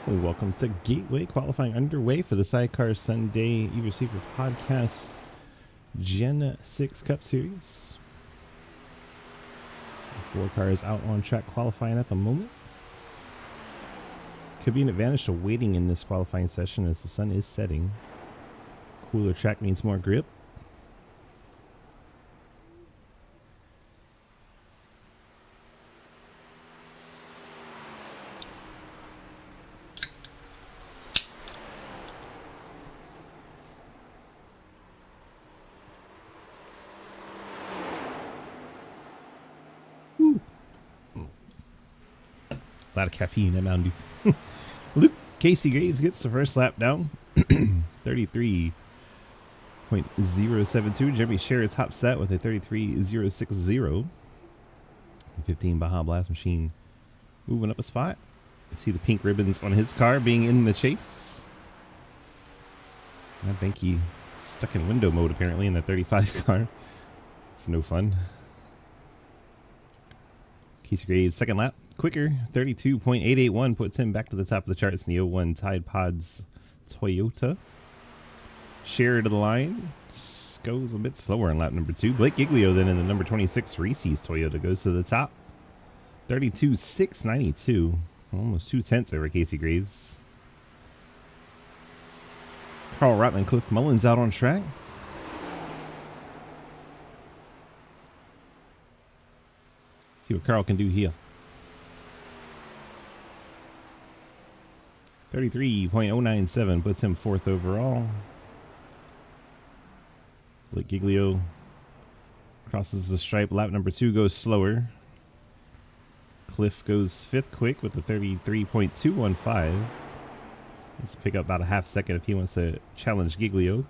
Welcome to Gateway, qualifying underway for the SIDECAR Sunday eRacing Podcast Gen 6 Cup Series. 4 cars out on track qualifying at the moment. Could be an advantage to waiting in this qualifying session as the sun is setting. Cooler track means more grip. A lot of caffeine in Mountain Dew. Luke Casey Graves gets the first lap down. 33.072. Jeremy Sherritt tops that with a 33.060. 15 Baja Blast Machine moving up a spot. You see the pink ribbons on his car being in the chase. Matt Benke stuck in window mode apparently in the 35 car. It's no fun. Casey Graves second lap. Quicker, 32.881 puts him back to the top of the charts in the 01 Tide Pods Toyota. Share to the line. Goes a bit slower in lap number 2. Blake Giglio then in the number 26 Reese's Toyota goes to the top. 32.692. Almost 2 tenths over Casey Graves. Carl Rotman, Cliff Mullins out on track. See what Carl can do here. 33.097 puts him 4th overall. Blake Giglio crosses the stripe. Lap number 2 goes slower. Cliff goes 5th quick with a 33.215. Let's pick up about a half second if he wants to challenge Giglio.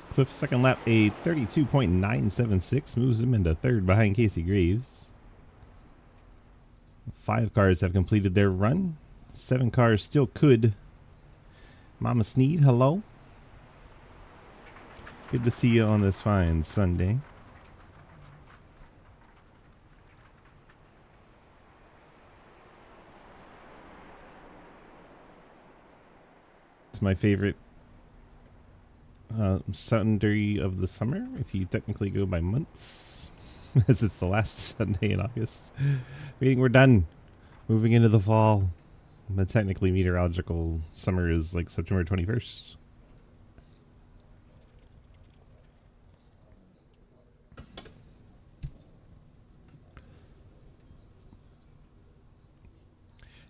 Cliff's second lap, a 32.976, moves him into 3rd behind Casey Graves. 5 cars have completed their run. 7 cars still could. Mama Sneed, hello. Good to see you on this fine Sunday. It's my favorite Sunday of the summer, if you technically go by months, as it's the last Sunday in August. Meaning we're done. Moving into the fall. But technically meteorological summer is like September 21st.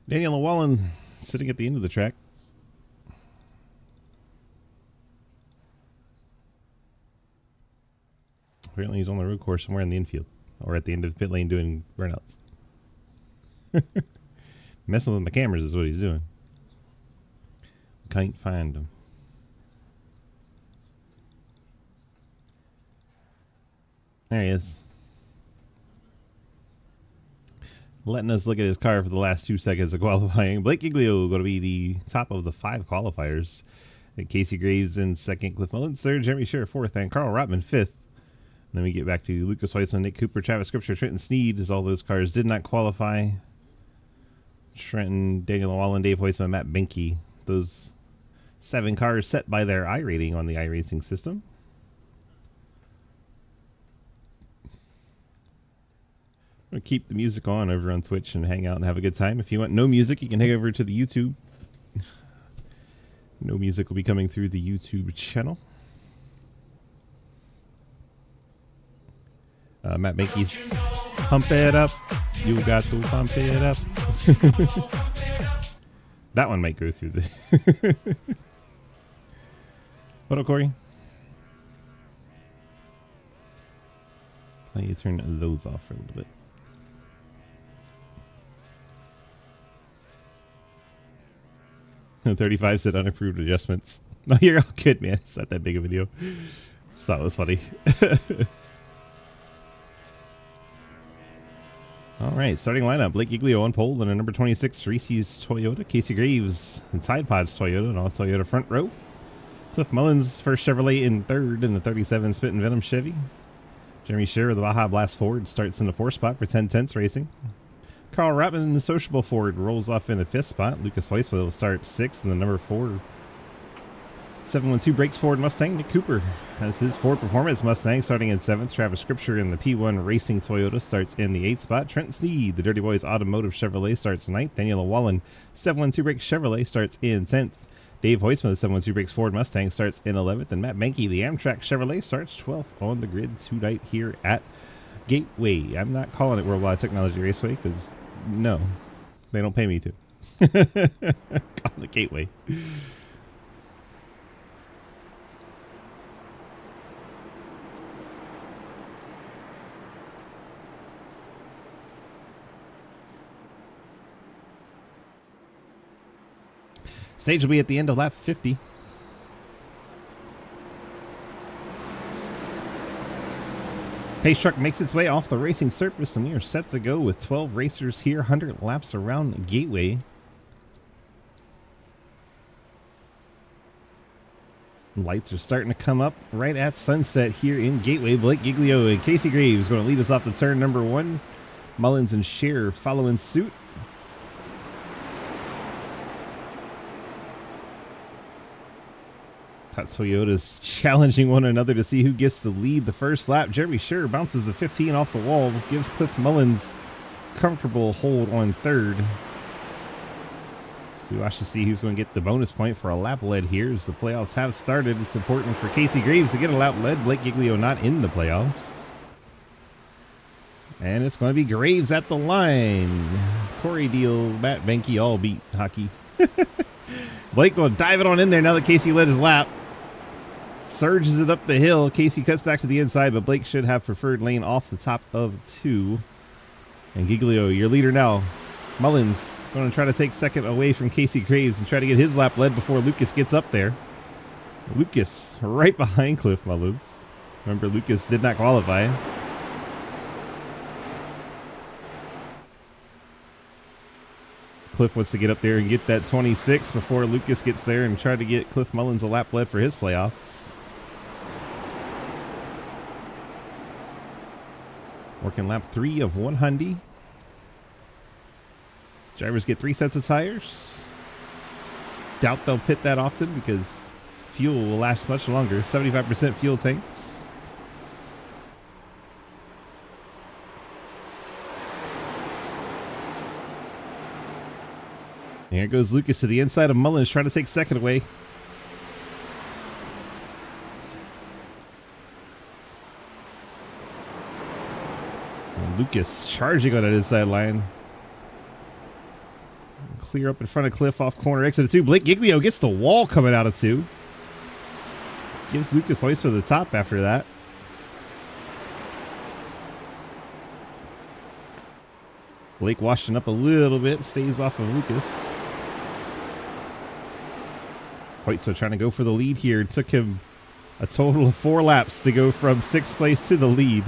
Daniel Llewellyn sitting at the end of the track. Apparently he's on the road course somewhere in the infield. Or at the end of the pit lane doing burnouts. Messing with my cameras is what he's doing. Can't find him. There he is. Letting us look at his car for the last 2 seconds of qualifying. Blake Giglio going to be the top of the 5 qualifiers. And Casey Graves in 2nd. Cliff Mullins 3rd. Jeremy Sherritt 4th. And Carl Rotman 5th. Then we get back to Lucas Weissman, Nick Cooper, Travis Scripture, Trenton Sneed, as all those cars did not qualify. Trenton, Daniel Llewellyn, Dave Weissman, Matt Benke. Those 7 cars set by their iRating on the iRacing system. I'm going to keep the music on over on Twitch and hang out and have a good time. If you want no music, you can head over to the YouTube. No music will be coming through the YouTube channel. Matt Benke's pump it up. You got to pump it up. That one might go through the. What up, Corey? Let you turn those off for a little bit. 35 said unapproved adjustments. No, you're all good, man. It's not that big of a deal. Just thought it was funny. All right, starting lineup. Blake Giglio on pole and a number 26 Reese's Toyota. Casey Graves and Tide Pods Toyota and all Toyota front row. Cliff Mullins first Chevrolet in third in the 37 Spit and Venom Chevy. Jeremy Scherer with the Baja Blast Ford starts in the 4th spot for 10/10 Racing. Carl Rotman in the Sociable Ford rolls off in the 5th spot. Lucas Heusma will start 6th in the number 4 712 Brakes Ford Mustang. Nick Cooper has his Ford Performance Mustang starting in 7th. Travis Scripture in the P1 Racing Toyota starts in the 8th spot. Trent Sneed, the Dirty Boys Automotive Chevrolet, starts 9th. Daniel Wallen, 712 Brakes Chevrolet, starts in 10th. Dave Heusma, the 712 Brakes Ford Mustang, starts in 11th. And Matt Mankey, the Amtrak Chevrolet, starts 12th on the grid tonight here at Gateway. I'm not calling it Worldwide Technology Raceway because, no, they don't pay me to. Calling it Gateway. Stage will be at the end of lap 50. Pace truck makes its way off the racing surface, and we are set to go with 12 racers here, 100 laps around Gateway. Lights are starting to come up right at sunset here in Gateway. Blake Giglio and Casey Graves going to lead us off to turn number 1. Mullins and Scherer following suit. Toyotas challenging one another to see who gets to lead the first lap. Jeremy Scherer bounces the 15 off the wall, gives Cliff Mullins comfortable hold on 3rd. So we'll actually see who's going to get the bonus point for a lap lead here as the playoffs have started. It's important for Casey Graves to get a lap lead. Blake Giglio not in the playoffs. And it's going to be Graves at the line. Corey Deal, Matt Benke all beat hockey. Blake will dive it on in there now that Casey led his lap. Surges it up the hill. Casey cuts back to the inside, but Blake should have preferred lane off the top of 2. And Giglio, your leader now. Mullins going to try to take second away from Casey Graves and try to get his lap led before Lucas gets up there. Lucas right behind Cliff Mullins. Remember, Lucas did not qualify. Cliff wants to get up there and get that 26 before Lucas gets there and try to get Cliff Mullins a lap lead for his playoffs. Working lap 3 of 100. Drivers get 3 sets of tires. Doubt they'll pit that often because fuel will last much longer. 75% fuel tanks. And here goes Lucas to the inside of Mullins, trying to take second away. And Lucas charging on that inside line. Clear up in front of Cliff off corner exit of 2. Blake Giglio gets the wall coming out of 2. Gives Lucas Heusma the top after that. Blake washing up a little bit, stays off of Lucas. Heusma trying to go for the lead here. It took him a total of 4 laps to go from 6th place to the lead.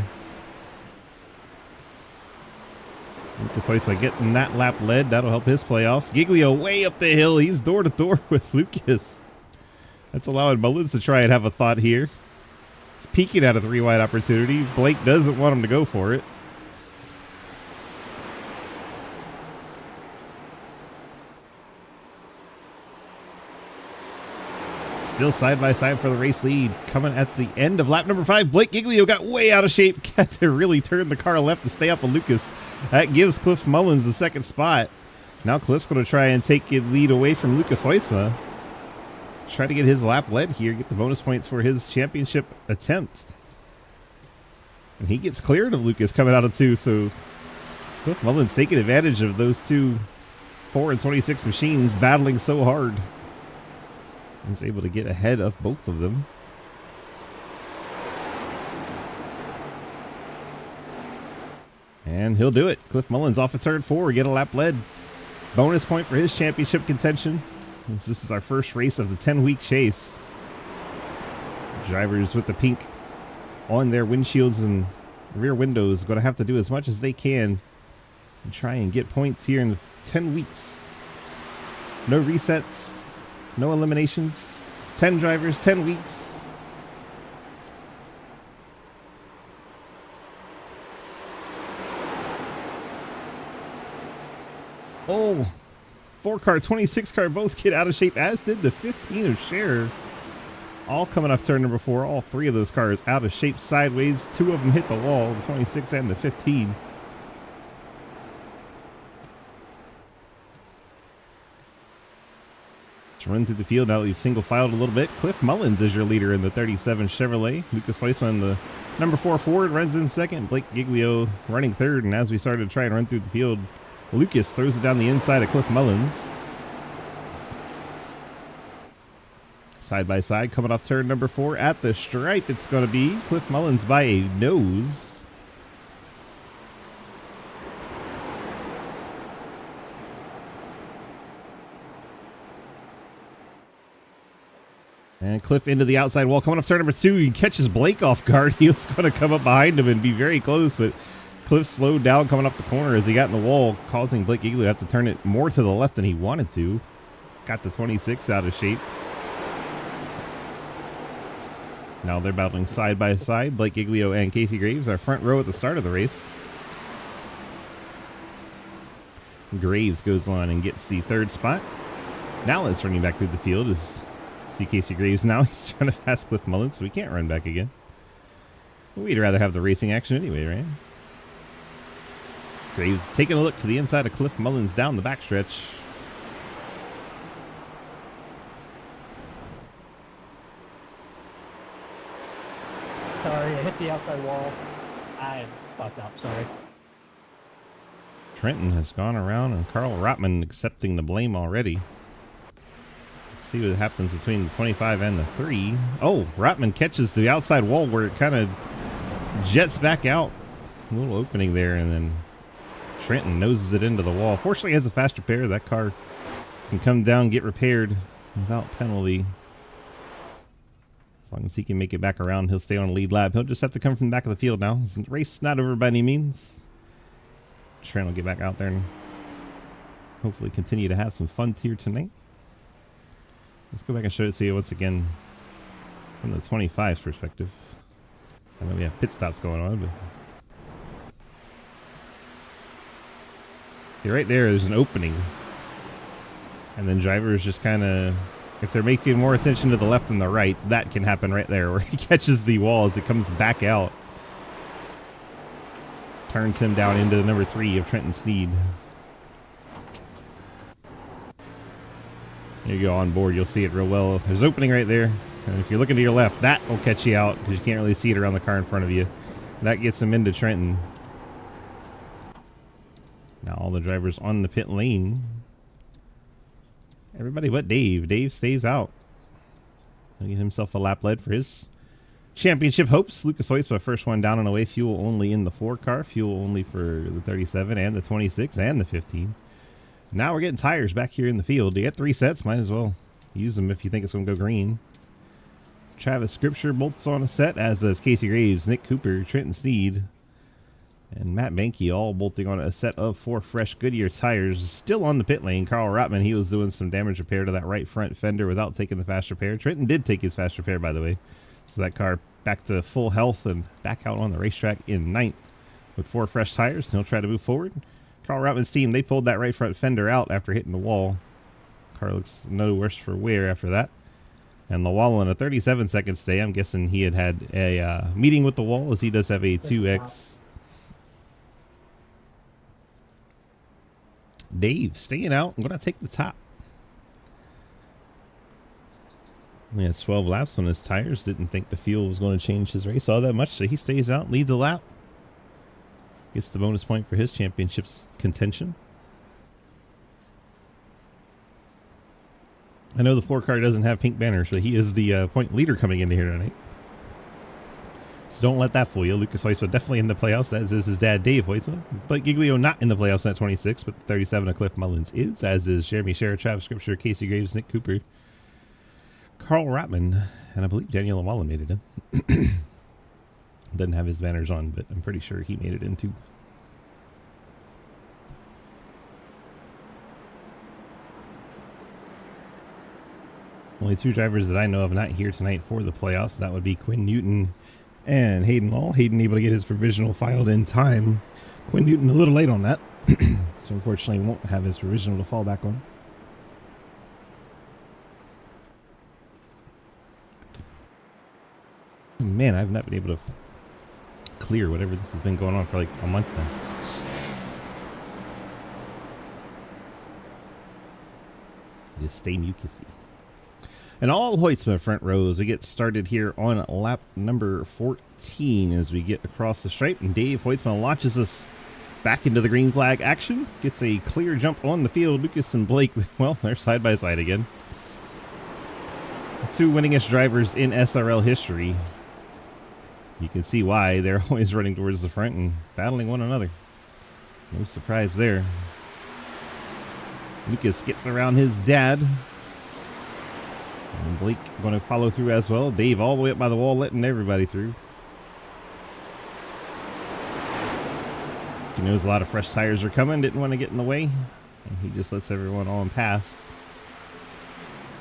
Lucas Heusma getting that lap led. That'll help his playoffs. Giglio way up the hill. He's door to door with Lucas. That's allowing Mullins to try and have a thought here. He's peeking at a 3-wide opportunity. Blake doesn't want him to go for it. Still side by side for the race lead. Coming at the end of lap number 5. Blake Giglio got way out of shape. Got to really turn the car left to stay up with Lucas. That gives Cliff Mullins the 2nd spot. Now Cliff's going to try and take the lead away from Lucas Heusma. Try to get his lap led here. Get the bonus points for his championship attempt. And he gets cleared of Lucas coming out of 2. So Cliff Mullins taking advantage of those 2 4 and 26 machines battling so hard. He's able to get ahead of both of them. And he'll do it. Cliff Mullins off of turn 4. Get a lap led. Bonus point for his championship contention. This is our first race of the 10-week chase. Drivers with the pink on their windshields and rear windows going to have to do as much as they can and try and get points here in 10 weeks. No resets, no eliminations. 10 drivers, 10 weeks. Oh, 4 car, 26 car both get out of shape, as did the 15 of Scherer. All coming off turn number 4. All 3 of those cars out of shape sideways. 2 of them hit the wall, the 26 and the 15. Let's run through the field now that we've single filed a little bit. Cliff Mullins is your leader in the 37 Chevrolet. Lucas Weissman, the number 4 Ford, runs in second. Blake Giglio running third. And as we started to try and run through the field, Lucas throws it down the inside of Cliff Mullins. Side by side, coming off turn number 4 at the stripe, it's going to be Cliff Mullins by a nose. And Cliff into the outside wall, coming off turn number 2. He catches Blake off guard. He was going to come up behind him and be very close, but Cliff slowed down coming off the corner as he got in the wall, causing Blake Giglio to have to turn it more to the left than he wanted to. Got the 26 out of shape. Now they're battling side by side. Blake Giglio and Casey Graves are front row at the start of the race. Graves goes on and gets the 3rd spot. Now let's running back through the field is see Casey Graves now. He's trying to pass Cliff Mullins, so we can't run back again. We'd rather have the racing action anyway, right? Graves taking a look to the inside of Cliff Mullins down the backstretch. Sorry, I hit the outside wall. I fucked up, sorry. Trenton has gone around and Carl Rotman accepting the blame already. Let's see what happens between the 25 and the 3. Oh, Rotman catches the outside wall where it kind of jets back out. A little opening there, and then Trenton noses it into the wall. Fortunately, he has a faster pair. That car can come down, get repaired without penalty. As long as he can make it back around, he'll stay on the lead lap. He'll just have to come from the back of the field now. The race not over by any means. Trent will get back out there and hopefully continue to have some fun here tonight. Let's go back and show it to you once again from the 25's perspective. I know we have pit stops going on, but see right there's an opening. And then drivers just kind of, if they're making more attention to the left than the right, that can happen right there where he catches the wall as it comes back out. Turns him down into the number 3 of Trenton Sneed. There you go on board, you'll see it real well. There's an opening right there. And if you're looking to your left, that will catch you out because you can't really see it around the car in front of you. That gets him into Trenton. Now all the drivers on the pit lane. Everybody but Dave. Dave stays out. He'll get himself a lap lead for his championship hopes. Lucas Hoytsma, first one down and away. Fuel only in the 4 car. Fuel only for the 37 and the 26 and the 15. Now we're getting tires back here in the field. You get 3 sets. Might as well use them if you think it's going to go green. Travis Scripture bolts on a set, as does Casey Graves, Nick Cooper, Trenton Sneed, and Matt Banky, all bolting on a set of 4 fresh Goodyear tires. Still on the pit lane, Carl Rotman, he was doing some damage repair to that right front fender without taking the fast repair. Trenton did take his fast repair, by the way. So that car back to full health and back out on the racetrack in 9th with 4 fresh tires. And he'll try to move forward. Carl Rotman's team, they pulled that right front fender out after hitting the wall. Car looks no worse for wear after that. And the wall in a 37-second stay. I'm guessing he had a meeting with the wall, as he does have a 2X. Dave staying out. I'm going to take the top. He had 12 laps on his tires. Didn't think the fuel was going to change his race all that much, so he stays out, leads a lap. Gets the bonus point for his championship's contention. I know the 4 car doesn't have pink banners, but he is the point leader coming into here tonight. So don't let that fool you. Lucas Hoytsma definitely in the playoffs, as is his dad, Dave Hoytsma. But Giglio not in the playoffs at 26, but the 37 of Cliff Mullins is, as is Jeremy Scherer, Travis Scripture, Casey Graves, Nick Cooper, Carl Rotman, And I believe Daniel Awala made it in. Doesn't have his banners on, but I'm pretty sure he made it in too. Only two drivers that I know of not here tonight for the playoffs. That would be Quinn Newton and Hayden Law. Hayden able to get his provisional filed in time. Quinn Newton a little late on that. So unfortunately won't have his provisional to fall back on. Man, I've not been able to clear whatever this has been going on for like a month now. Just stay mucusy. And all Hoytsma front rows. We get started here on lap number 14 as we get across the stripe. And Dave Hoytsma launches us back into the green flag action. Gets a clear jump on the field. Lucas and Blake, well, they're side by side again. Two winningest drivers in SRL history. You can see why they're always running towards the front and battling one another. No surprise there. Lucas gets around his dad. And Blake going to follow through as well. Dave all the way up by the wall, letting everybody through. He knows a lot of fresh tires are coming. Didn't want to get in the way. And he just lets everyone on past.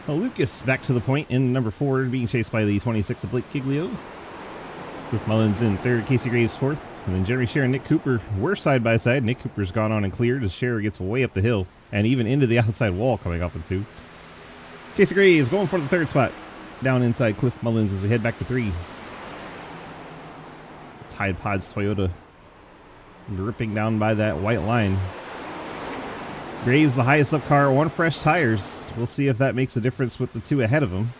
Well, Lucas back to the point in number 4, being chased by the 26 of Blake Giglio. Cliff Mullins in 3rd, Casey Graves 4th. And then Jeremy Scherer and Nick Cooper were side by side. Nick Cooper's gone on and cleared as Scherer gets way up the hill. And even into the outside wall coming off in 2. Casey Graves going for the 3rd spot. Down inside Cliff Mullins as we head back to 3. Tide Pods Toyota gripping down by that white line. Graves the highest up car on fresh tires. We'll see if that makes a difference with the 2 ahead of him.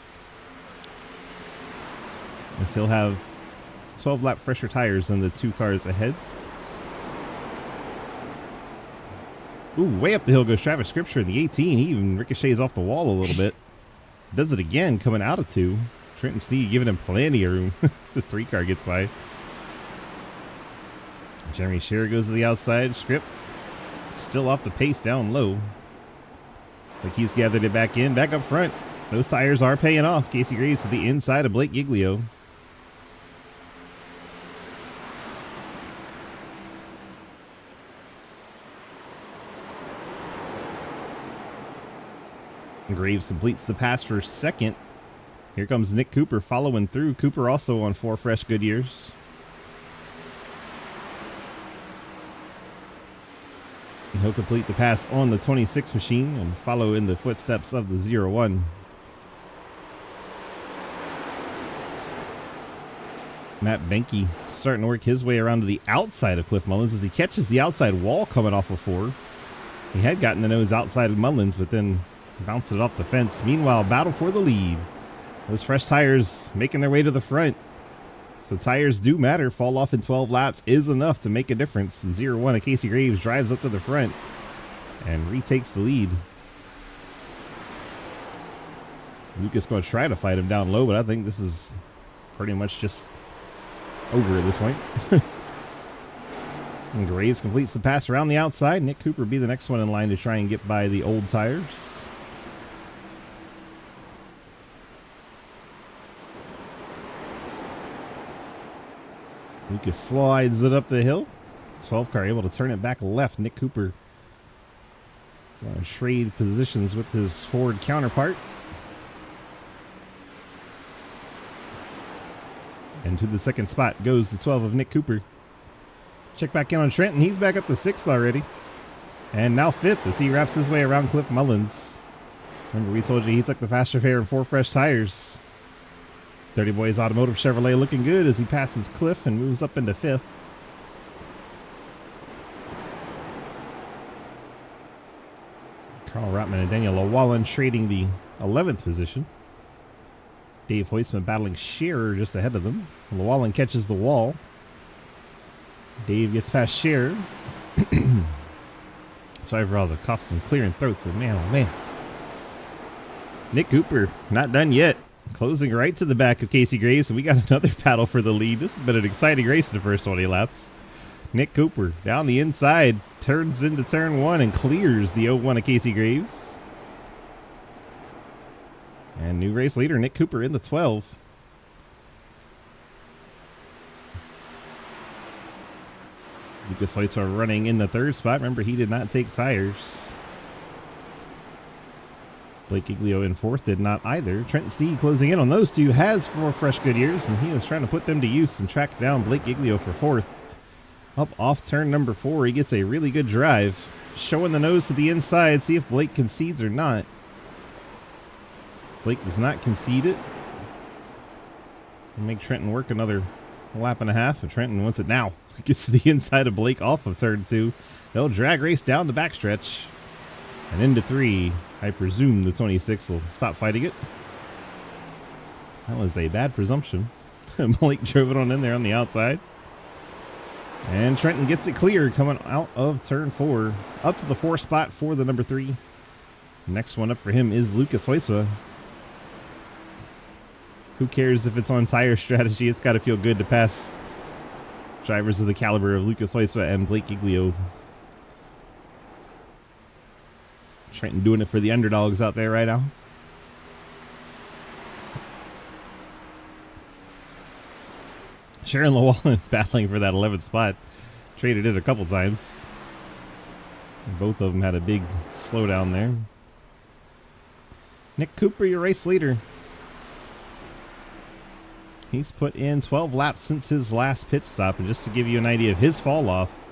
And still have 12 lap fresher tires than the 2 cars ahead. Ooh, way up the hill goes Travis Scripture in the 18. He even ricochets off the wall a little bit. Does it again coming out of 2. Trenton Sneed giving him plenty of room. The 3 car gets by. Jeremy Scherer goes to the outside. Script still off the pace down low. Looks like he's gathered it back in. Back up front. Those tires are paying off. Casey Graves to the inside of Blake Giglio. Graves completes the pass for 2nd. Here comes Nick Cooper following through. Cooper also on 4 fresh Goodyears. And he'll complete the pass on the 26 machine and follow in the footsteps of the 01. Matt Benke starting to work his way around to the outside of Cliff Mullins as he catches the outside wall coming off of 4. He had gotten the nose outside of Mullins, but then bounced it off the fence. Meanwhile, battle for the lead. Those fresh tires making their way to the front. So tires do matter. Fall off in 12 laps is enough to make a difference. The 0-1 of Casey Graves drives up to the front and retakes the lead. Lucas going to try to fight him down low, but I think this is pretty much just over at this point. And Graves completes the pass around the outside. Nick Cooper be the next one in line to try and get by the old tires. Lucas slides it up the hill. 12 car able to turn it back left. Nick Cooper trade positions with his Ford counterpart. And to the 2nd spot goes the 12 of Nick Cooper. Check back in on Trenton. He's back up to 6th already. And now 5th as he wraps his way around Cliff Mullins. Remember, we told you he took the faster fare and 4 fresh tires. 30 Boys Automotive Chevrolet looking good as he passes Cliff and moves up into 5th. Carl Rotman and Daniel Lawallen trading the 11th position. Dave Hoytsman battling Scherer just ahead of them. Lawallen catches the wall. Dave gets past Scherer. Sorry for all the coughs and clearing throats, but man, oh man. Nick Cooper, not done yet. Closing right to the back of Casey Graves, and we got another battle for the lead. This has been an exciting race in the first 20 laps. Nick Cooper down the inside, turns into turn 1 and clears the 0-1 of Casey Graves. And new race leader, Nick Cooper in the 12. Lucas Hoytsma running in the 3rd spot. Remember, he did not take tires. Blake Giglio in 4th did not either. Trenton Steed closing in on those two, has 4 fresh Goodyears, and he is trying to put them to use and track down Blake Giglio for 4th. Up off turn number 4, he gets a really good drive. Showing the nose to the inside, see if Blake concedes or not. Blake does not concede it. We'll make Trenton work another lap and a half, but Trenton wants it now. Gets to the inside of Blake off of turn 2. They'll drag race down the backstretch and into 3. I presume the 26 will stop fighting it. That was a bad presumption. Blake drove it on in there on the outside. And Trenton gets it clear coming out of turn 4. Up to the 4 spot for the number 3. Next one up for him is Lucas Hoytsma. Who cares if it's on tire strategy? It's got to feel good to pass drivers of the caliber of Lucas Hoytsma and Blake Giglio. Trenton doing it for the underdogs out there right now. Sharon Llewellyn battling for that 11th spot. Traded it a couple times. Both of them had a big slowdown there. Nick Cooper, your race leader. He's put in 12 laps since his last pit stop. And just to give you an idea of his fall off,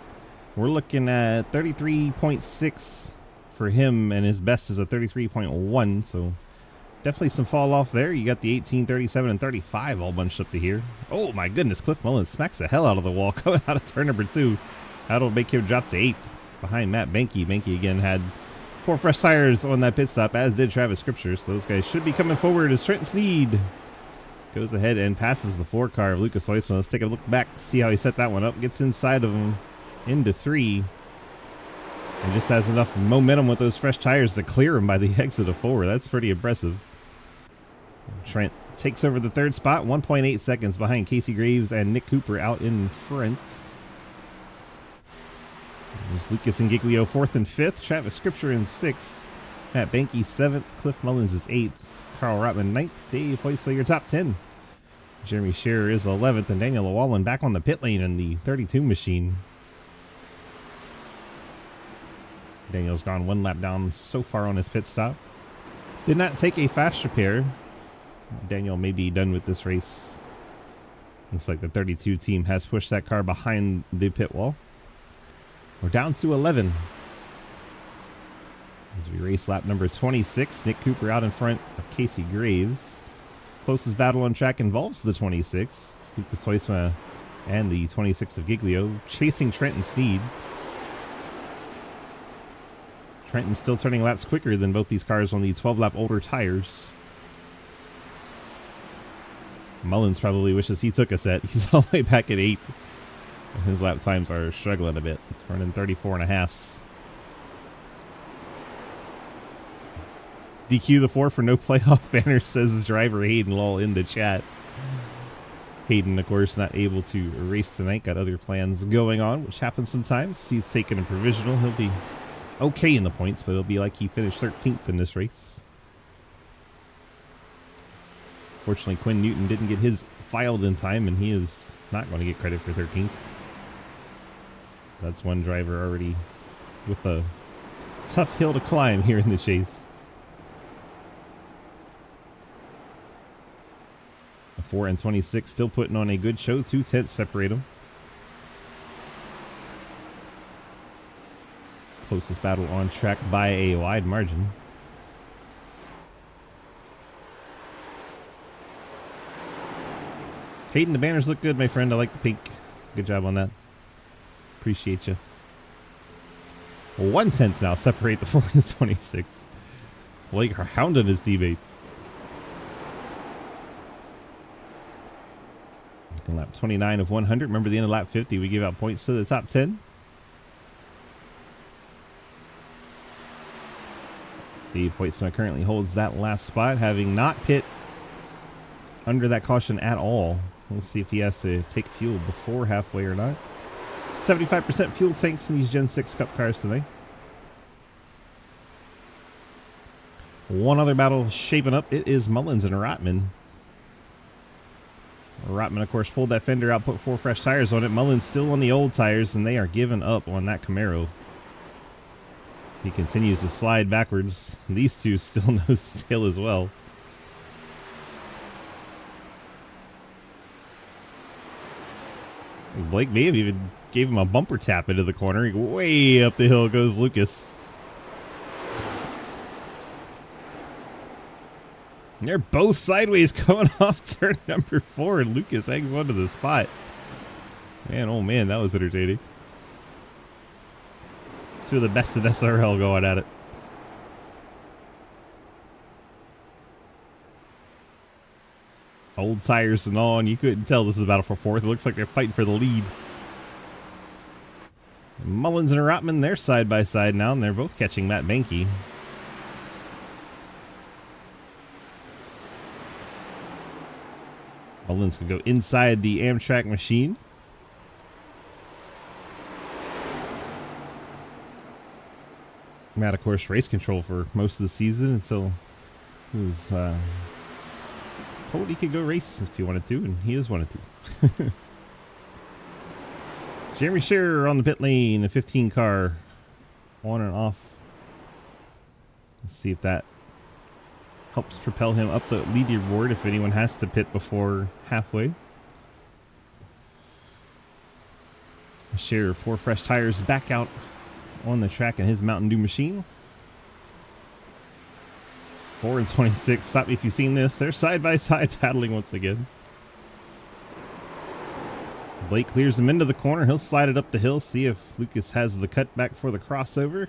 we're looking at 33.6 for him, and his best is a 33.1. So definitely some fall off there. You got the 18, 37, and 35 all bunched up to here. Oh my goodness, Cliff Mullins smacks the hell out of the wall coming out of turn number 2. That'll make him drop to 8th behind Matt Benke. Benke again had 4 fresh tires on that pit stop, as did Travis Scripture. So those guys should be coming forward as Trenton Sneed goes ahead and passes the 4 car of Lucas Hoytsma. Let's take a look back, see how he set that one up. Gets inside of him into 3. And just has enough momentum with those fresh tires to clear him by the exit of 4. That's pretty impressive. Trent takes over the 3rd spot, 1.8 seconds behind Casey Graves and Nick Cooper out in front. There's Lucas and Giglio 4th and 5th. Travis Scripture in 6th. Matt Benke 7th. Cliff Mullins is 8th. Carl Rotman 9th. Dave Hoytsma, your top 10. Jeremy Scherer is 11th. And Daniel Llewellyn back on the pit lane in the 32 machine. Daniel's gone 1 lap down so far on his pit stop. Did not take a fast repair. Daniel may be done with this race. Looks like the 32 team has pushed that car behind the pit wall. We're down to 11. As we race lap number 26, Nick Cooper out in front of Casey Graves. Closest battle on track involves the 26. Lucas Hoytsma and the 26 of Giglio chasing Trenton Sneed. Trenton's still turning laps quicker than both these cars on the 12-lap older tires. Mullins probably wishes he took a set. He's all the way back at 8th. His lap times are struggling a bit. He's running 34.5s. DQ the 4 for no playoff banner, says his driver Hayden Lowell in the chat. Hayden, of course, not able to race tonight. Got other plans going on, which happens sometimes. He's taking a provisional. He'll be okay in the points, but it'll be like he finished 13th in this race. Fortunately, Quinn Newton didn't get his filed in time, and he is not going to get credit for 13th. That's one driver already with a tough hill to climb here in the chase. The 4 and 26 still putting on a good show. 2 tenths separate them. Closest battle on track by a wide margin. Hayden, the banners look good, my friend. I like the pink. Good job on that. Appreciate you. 1/10 now separate the 4 and the 26. Blake hounding his teammate. In lap 29 of 100. Remember, the end of lap 50, we give out points to the top 10. Dave Hoytsma currently holds that last spot, having not pit under that caution at all. We'll see if he has to take fuel before halfway or not. 75% fuel tanks in these Gen 6 Cup cars today. One other battle shaping up. It is Mullins and Rotman. Rotman, of course, pulled that fender out, put 4 fresh tires on it. Mullins still on the old tires, and they are giving up on that Camaro. He continues to slide backwards. These two still nose to tail as well. Blake may have even gave him a bumper tap into the corner. Way up the hill goes Lucas. They're both sideways coming off turn number 4, and Lucas hangs on to the spot. Man, oh man, that was entertaining. Two of the best in SRL going at it. Old tires and all, and you couldn't tell this is a battle for 4th. It looks like they're fighting for the lead. Mullins and Rotman, they're side by side now, and they're both catching Matt Banky. Mullins can go inside the Amtrak machine. Matt, of course, race control for most of the season, and so he was told he could go race if he wanted to, and he just wanted to. Jeremy Scherer on the pit lane, a 15 car, on and off. Let's see if that helps propel him up the leaderboard if anyone has to pit before halfway. Scherer, 4 fresh tires back out on the track in his Mountain Dew machine. 4 and 26. Stop me if you've seen this. They're side by side paddling once again. Blake clears him into the corner. He'll slide it up the hill, see if Lucas has the cutback for the crossover.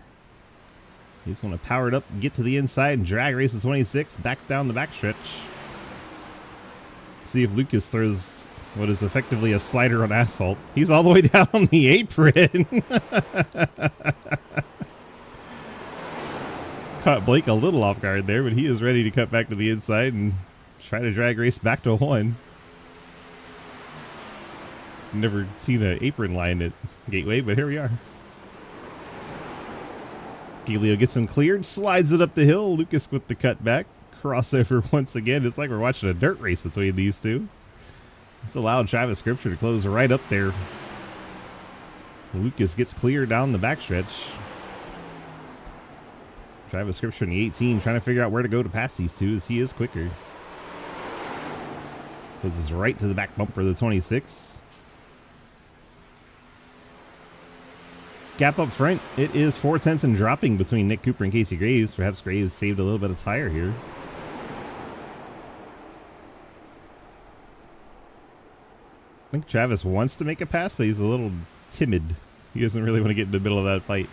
He's going to power it up, get to the inside, and drag race the 26 back down the backstretch. See if Lucas throws what is effectively a slider on asphalt. He's all the way down on the apron. Caught Blake a little off guard there, but he is ready to cut back to the inside and try to drag race back to 1. Never seen an apron line at Gateway, but here we are. Giglio gets him cleared, slides it up the hill. Lucas with the cutback. Crossover once again. It's like we're watching a dirt race between these two. It's allowed Travis Scripture to close right up there. Lucas gets clear down the backstretch. Travis Scripture in the 18 trying to figure out where to go to pass these two as he is quicker. Closes right to the back bumper of the 26. Gap up front, it is 4 tenths and dropping between Nick Cooper and Casey Graves. Perhaps Graves saved a little bit of tire here. I think Travis wants to make a pass, but he's a little timid. He doesn't really want to get in the middle of that fight.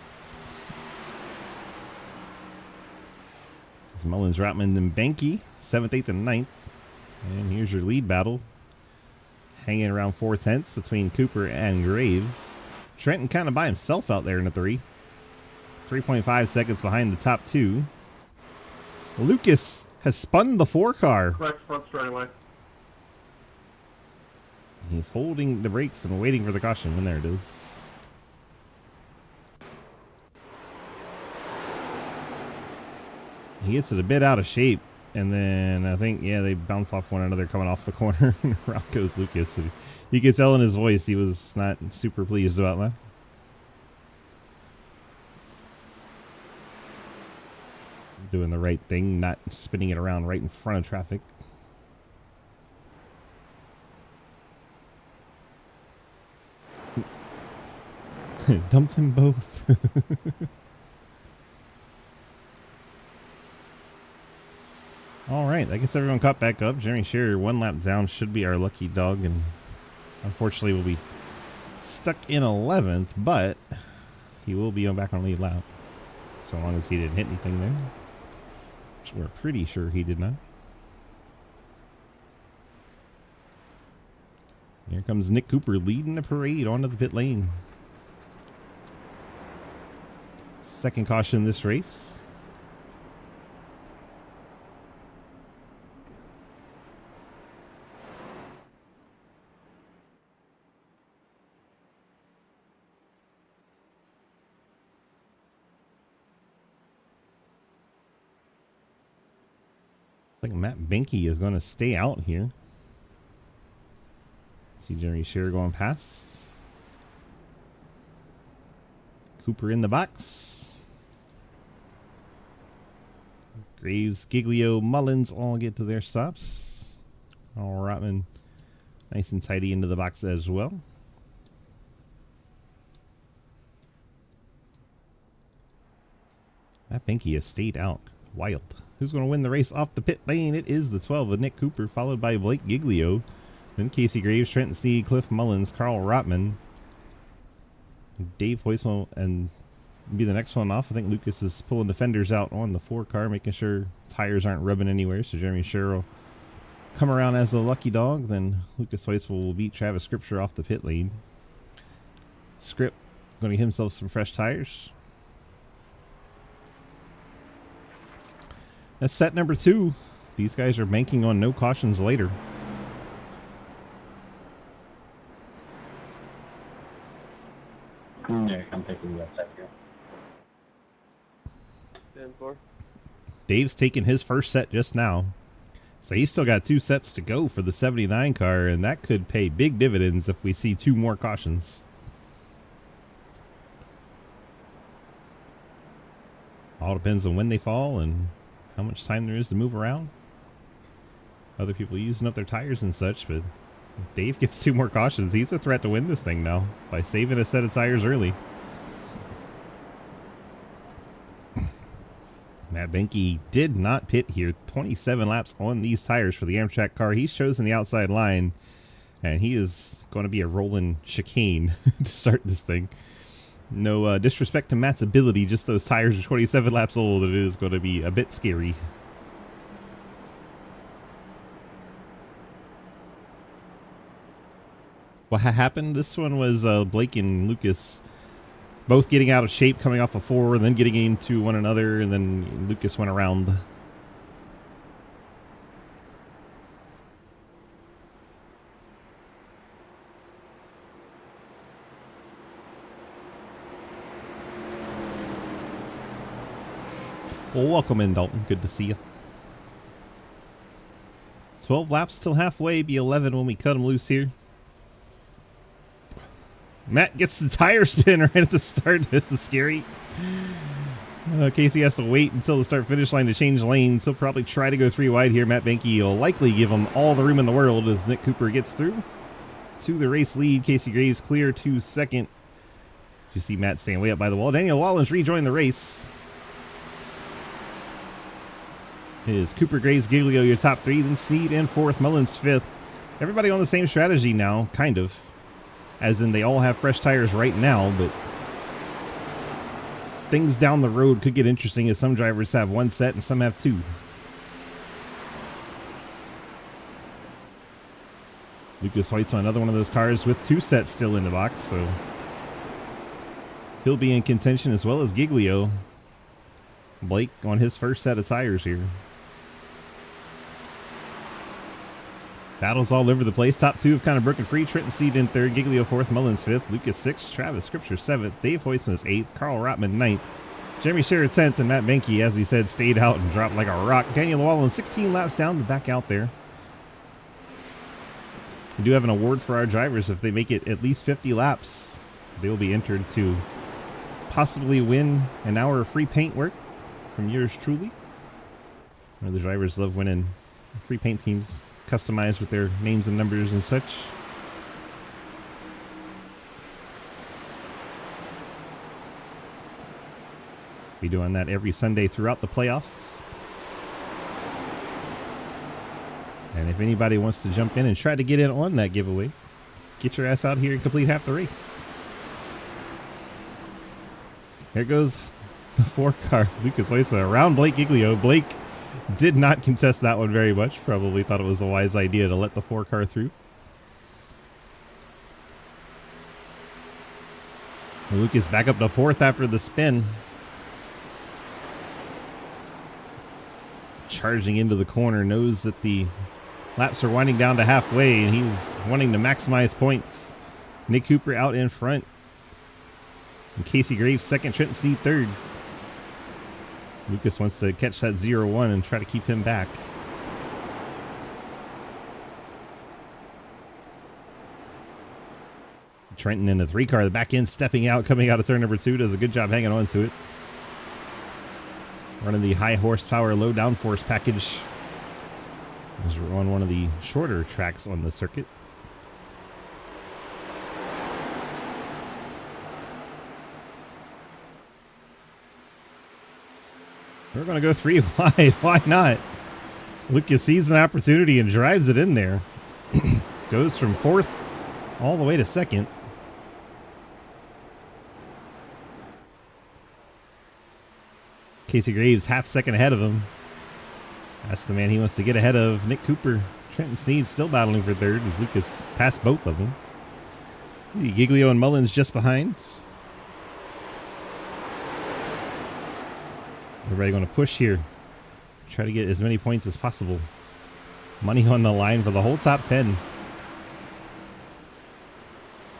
It's Mullins, Rotman, and Banky, 7th, 8th, and 9th. And here's your lead battle. Hanging around 4 tenths between Cooper and Graves. Trenton kind of by himself out there in the 3. 3.5 seconds behind the top 2. Lucas has spun the 4 car. Correct, front straightaway. He's holding the brakes and waiting for the caution, and there it is. He gets it a bit out of shape, and then I think, yeah, they bounce off one another coming off the corner, and around goes Lucas. And you could tell in his voice he was not super pleased about that. Doing the right thing, not spinning it around right in front of traffic. Dumped them both. All right, I guess everyone caught back up. Jeremy Scherer, 1 lap down, should be our lucky dog, and unfortunately will be stuck in 11th, but he will be back on lead lap, so long as he didn't hit anything there, which we're pretty sure he did not. Here comes Nick Cooper leading the parade onto the pit lane. Second caution this race. I think Matt Benke is going to stay out here. See Jeremy Scherer going past. Cooper in the box. Graves, Giglio, Mullins all get to their stops. All Rotman nice and tidy into the box as well. Matt Benke has stayed out. Wild. Who's going to win the race off the pit lane? It is the 12 of Nick Cooper, followed by Blake Giglio. Then Casey Graves, Trenton Sneed, Cliff Mullins, Carl Rotman, Dave Hoiswell, and be the next one off. I think Lucas is pulling the fenders out on the 4 car, making sure tires aren't rubbing anywhere. So Jeremy Scherer will come around as the lucky dog. Then Lucas Hoiswell will beat Travis Scripture off the pit lane. Script going to get himself some fresh tires. That's set number 2. These guys are banking on no cautions later. Yeah, I'm taking the outside here. Dave's taking his first set just now. So he's still got 2 sets to go for the 79 car, and that could pay big dividends if we see 2 more cautions. All depends on when they fall and how much time there is to move around. Other people using up their tires and such, but Dave gets 2 more cautions. He's a threat to win this thing now by saving a set of tires early. Matt Benke did not pit here. 27 laps on these tires for the Amtrak car. He's chosen the outside line, and he is going to be a rolling chicane to start this thing. No disrespect to Matt's ability, just those tires are 27 laps old, and it is going to be a bit scary. What happened? This one was Blake and Lucas both getting out of shape, coming off a 4, and then getting into one another, and then Lucas went around. Well, welcome in, Dalton. Good to see you. 12 laps till halfway, be 11 when we cut them loose here. Matt gets the tire spin right at the start. This is scary. Casey has to wait until the start-finish line to change lanes. He'll probably try to go 3 wide here. Matt Benke will likely give him all the room in the world as Nick Cooper gets through to the race lead. Casey Graves clear to second. You see Matt staying way up by the wall. Daniel Wallens rejoined the race. It is Cooper, Graves, Giglio your top 3, then Sneed in 4th, Mullins 5th. Everybody on the same strategy now, kind of. As in they all have fresh tires right now, but things down the road could get interesting as some drivers have 1 set and some have 2. Lucas White's on another one of those cars with 2 sets still in the box, so he'll be in contention as well as Giglio. Blake on his first set of tires here. Battles all over the place. Top 2 have kind of broken free. Trenton Sneed in 3rd, Giglio 4th, Mullins 5th, Lucas 6th, Travis Scripture 7th, Dave Hoisman is 8th, Carl Rotman 9th, Jeremy Scherer 10th, and Matt Benke, as we said, stayed out and dropped like a rock. Daniel Wallen 16 laps down to back out there. We do have an award for our drivers. If they make it at least 50 laps, they will be entered to possibly win an hour of free paint work from yours truly. The drivers love winning free paint teams customized with their names and numbers and such. Be doing that every Sunday throughout the playoffs. And if anybody wants to jump in and try to get in on that giveaway, get your ass out here and complete half the race. Here goes the 4 car, Lucas Hoisman around Blake Giglio. Blake did not contest that one very much. Probably thought it was a wise idea to let the 4 car through. And Lucas back up to 4th after the spin. Charging into the corner, knows that the laps are winding down to halfway, and he's wanting to maximize points. Nick Cooper out in front. And Casey Graves 2nd, Trenton Sneed 3rd. Lucas wants to catch that 0-1 and try to keep him back. Trenton in the 3 car, the back end stepping out, coming out of turn number 2, does a good job hanging on to it. Running the high horsepower, low downforce package. We're on one of the shorter tracks on the circuit. We're going to go 3 wide. Why not? Lucas sees an opportunity and drives it in there. Goes from 4th all the way to 2nd. Casey Graves half-second ahead of him. That's the man he wants to get ahead of. Nick Cooper. Trenton Sneed still battling for 3rd as Lucas passed both of them. Giglio and Mullins just behind. Everybody going to push here. Try to get as many points as possible. Money on the line for the whole top 10.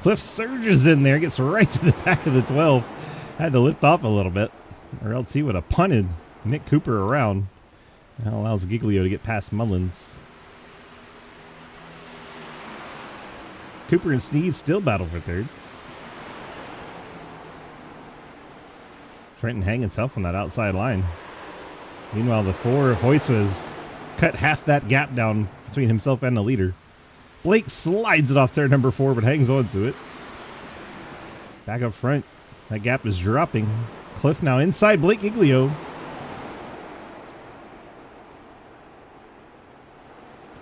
Cliff surges in there. Gets right to the back of the 12. Had to lift off a little bit, or else he would have punted Nick Cooper around. That allows Giglio to get past Mullins. Cooper and Sneed still battle for 3rd. Trenton hanging tough on that outside line. Meanwhile, the 4 of Hoyce was cut half that gap down between himself and the leader. Blake slides it off turn number 4, but hangs on to it. Back up front, that gap is dropping. Cliff now inside Blake Giglio.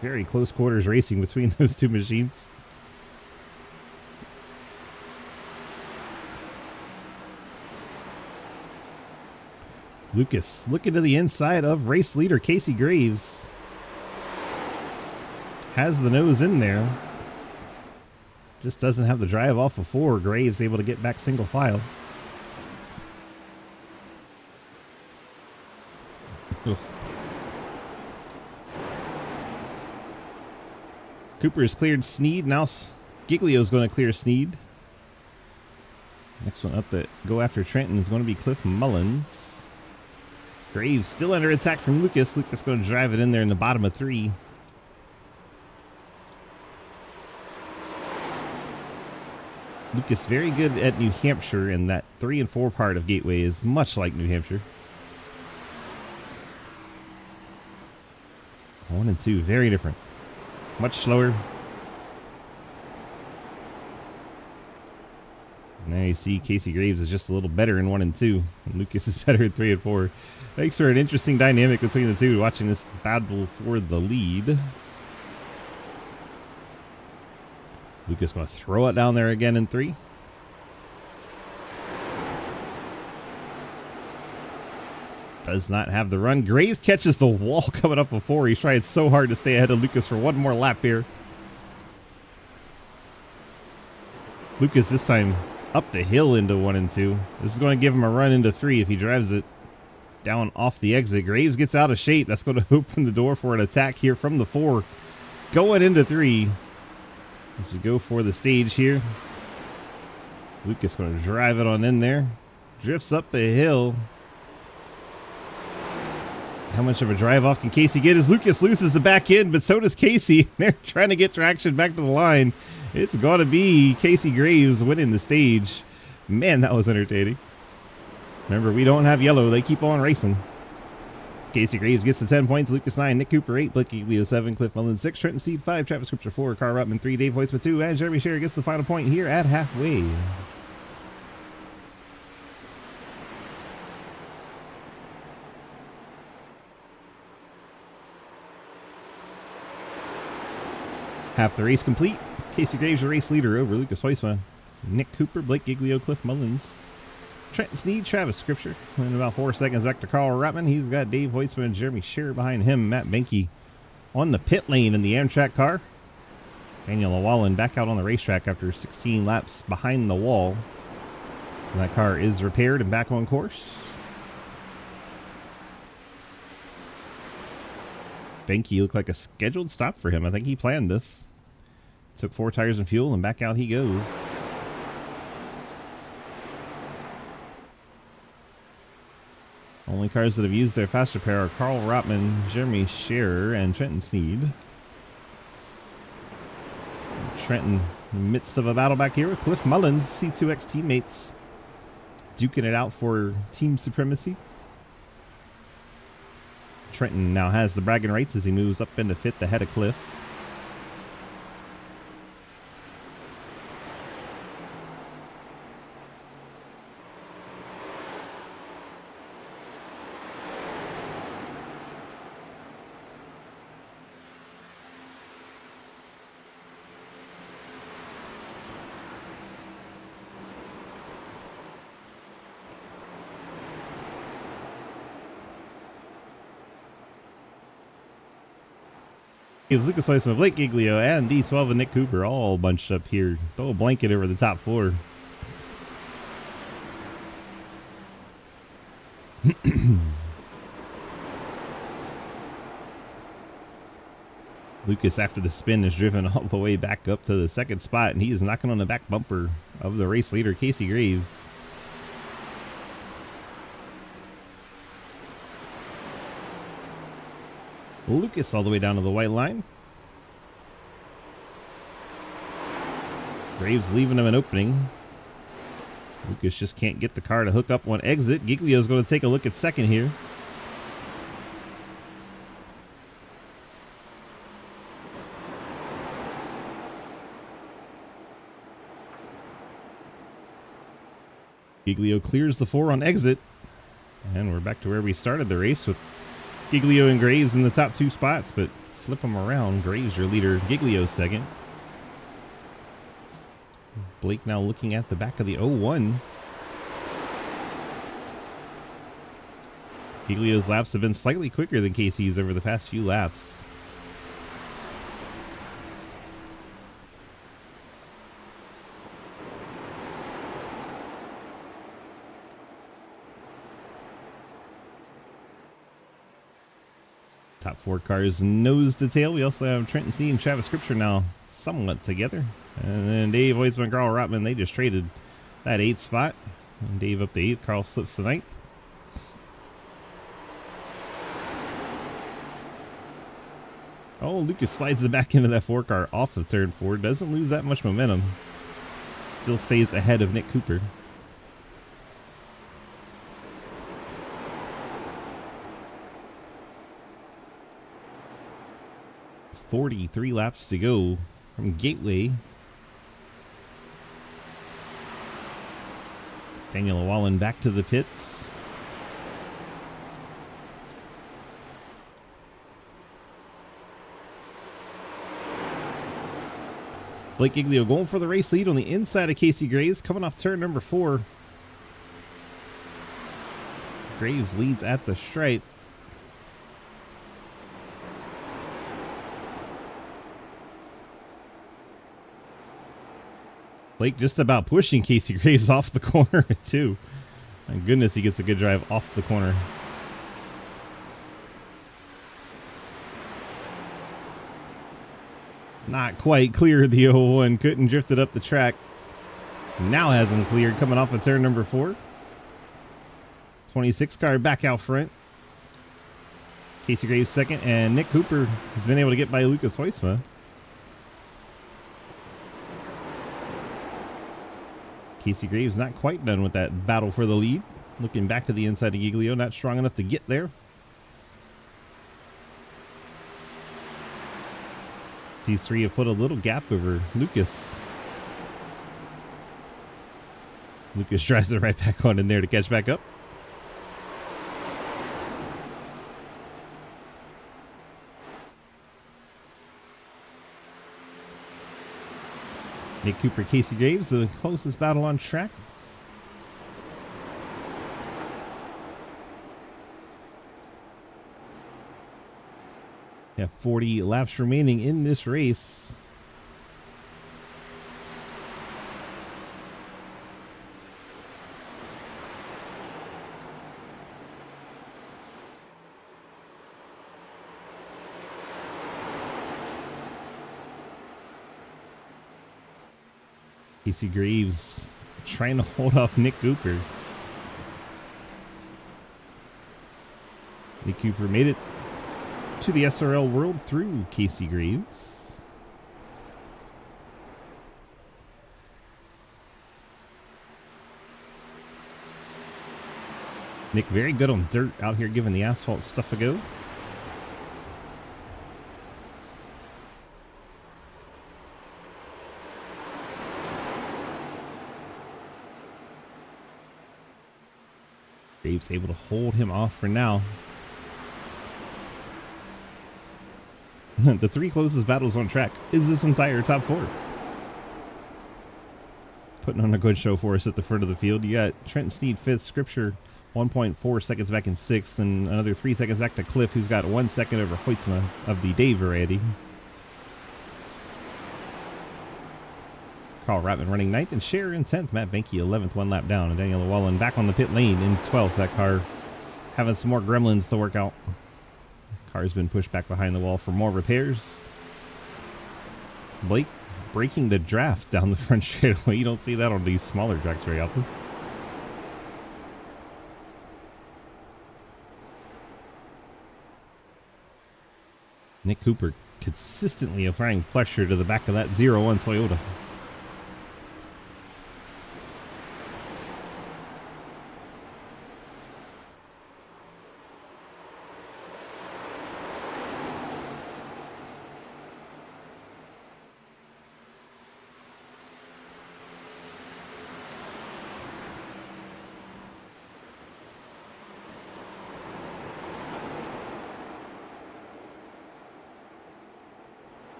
Very close quarters racing between those two machines. Lucas looking to the inside of race leader Casey Graves. Has the nose in there. Just doesn't have the drive off of 4. Graves able to get back single file. Ugh. Cooper has cleared Sneed. Now Giglio's going to clear Sneed. Next one up to go after Trenton is going to be Cliff Mullins. Graves still under attack from Lucas. Lucas going to drive it in there in the bottom of 3. Lucas very good at New Hampshire, and that 3 and 4 part of Gateway is much like New Hampshire. 1 and 2, very different. Much slower. And there you see Casey Graves is just a little better in 1 and 2. And Lucas is better in 3 and 4. Makes for an interesting dynamic between the two, watching this battle for the lead. Lucas going to throw it down there again in 3. Does not have the run. Graves catches the wall coming up of 4. He's trying so hard to stay ahead of Lucas for one more lap here. Lucas this time up the hill into 1 and 2. This is going to give him a run into 3 if he drives it down off the exit. Graves gets out of shape. That's going to open the door for an attack here from the 4. Going into 3. As we go for the stage here. Lucas going to drive it on in there. Drifts up the hill. How much of a drive off can Casey get as Lucas loses the back end, but so does Casey. They're trying to get traction back to the line. It's going to be Casey Graves winning the stage. Man, that was entertaining. Remember, we don't have yellow. They keep on racing. Casey Graves gets the 10 points. Lucas 9, Nick Cooper 8, Blake Giglio 7, Cliff Mullins 6, Trenton Sneed 5, Travis Scripture 4, Carl Rutman 3, Dave Hoyce 2, and Jeremy Scherer gets the final point here at halfway. Half the race complete. Casey Graves, the race leader over Lucas Hoyce, Nick Cooper, Blake Giglio, Cliff Mullins, Trenton Sneed, Travis Scripture. In about 4 seconds back to Carl Rutman. He's got Dave Hoytzman and Jeremy Scherer behind him. Matt Benke on the pit lane in the Amtrak car. Daniel Llewellyn back out on the racetrack after 16 laps behind the wall. And that car is repaired and back on course. Benke looked like a scheduled stop for him. I think he planned this. Took 4 tires and fuel, and back out he goes. Only cars that have used their fast repair are Carl Rotman, Jeremy Scherer, and Trenton Sneed. Trenton in the midst of a battle back here with Cliff Mullins, C2X teammates, duking it out for team supremacy. Trenton now has the bragging rights as he moves up into 5th ahead of Cliff. Gives Lucas Weissman, Blake Giglio, and D12 and Nick Cooper all bunched up here. Throw a blanket over the top 4. Lucas, after the spin, is driven all the way back up to the 2nd spot, and he is knocking on the back bumper of the race leader, Casey Graves. Lucas all the way down to the white line. Graves leaving him an opening. Lucas just can't get the car to hook up on exit. Giglio's going to take a look at 2nd here. Giglio clears the 4 on exit. And we're back to where we started the race with Giglio and Graves in the top 2 spots, but flip them around. Graves your leader, Giglio 2nd. Blake now looking at the back of the 01. Giglio's laps have been slightly quicker than Casey's over the past few laps. Top 4 cars nose to tail. We also have Trenton C and Travis Scripture now somewhat together. And then Dave Weisman, Carl Rotman, they just traded that 8th spot. And Dave up to 8th, Carl slips to 9th. Oh, Lucas slides the back end of that 4 car off of turn 4. Doesn't lose that much momentum. Still stays ahead of Nick Cooper. .43 laps to go from Gateway. Daniel Wallen back to the pits. Blake Giglio going for the race lead on the inside of Casey Graves, coming off turn number 4. Graves leads at the stripe. Blake just about pushing Casey Graves off the corner, too. My goodness, he gets a good drive off the corner. Not quite clear the 01. Couldn't drift it up the track. Now has him cleared coming off of turn number 4. 26 car back out front. Casey Graves 2nd, and Nick Cooper has been able to get by Lucas Huisma. Casey Graves not quite done with that battle for the lead. Looking back to the inside of Giglio, not strong enough to get there. These 3 have put a little gap over Lucas. Lucas drives it right back on in there to catch back up. Nick Cooper, Casey Graves, the closest battle on track. Yeah, 40 laps remaining in this race. Casey Graves trying to hold off Nick Cooper. Nick Cooper made it to the SRL World through Casey Graves. Nick very good on dirt out here giving the asphalt stuff a go. Dave's able to hold him off for now. The three closest battles on track is this entire top four. Putting on a good show for us at the front of the field. You got Trent Sneed 5th, Scripture 1.4 seconds back in 6th, and another 3 seconds back to Cliff, who's got 1 second over Hoytsma of the Dave variety. Carl Rattman running 9th, and Scherer in 10th. Matt Benke 11th, 1 lap down, and Daniel Llewellyn back on the pit lane in 12th. That car having some more gremlins to work out. Car's been pushed back behind the wall for more repairs. Blake breaking the draft down the front straightaway. You don't see that on these smaller tracks very often. Nick Cooper consistently applying pressure to the back of that 0-1 Toyota.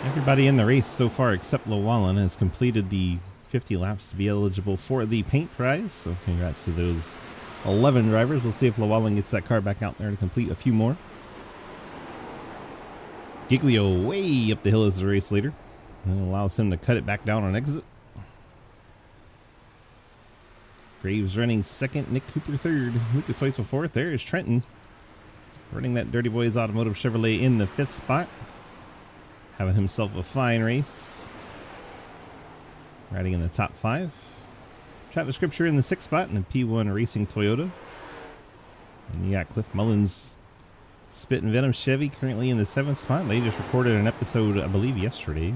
Everybody in the race so far except Llewellyn has completed the 50 laps to be eligible for the paint prize. So congrats to those 11 drivers. We'll see if Llewellyn gets that car back out there to complete a few more. Giglio way up the hill as the race leader. And allows him to cut it back down on exit. Graves running 2nd, Nick Cooper 3rd, Lucas Hoytsma 4th. There is Trenton running that Dirty Boys Automotive Chevrolet in the 5th spot. Having himself a fine race. Riding in the top 5. Travis Scripture in the 6th spot in the P1 Racing Toyota. And you got Cliff Mullins Spit and Venom Chevy currently in the 7th spot. They just recorded an episode, I believe, yesterday.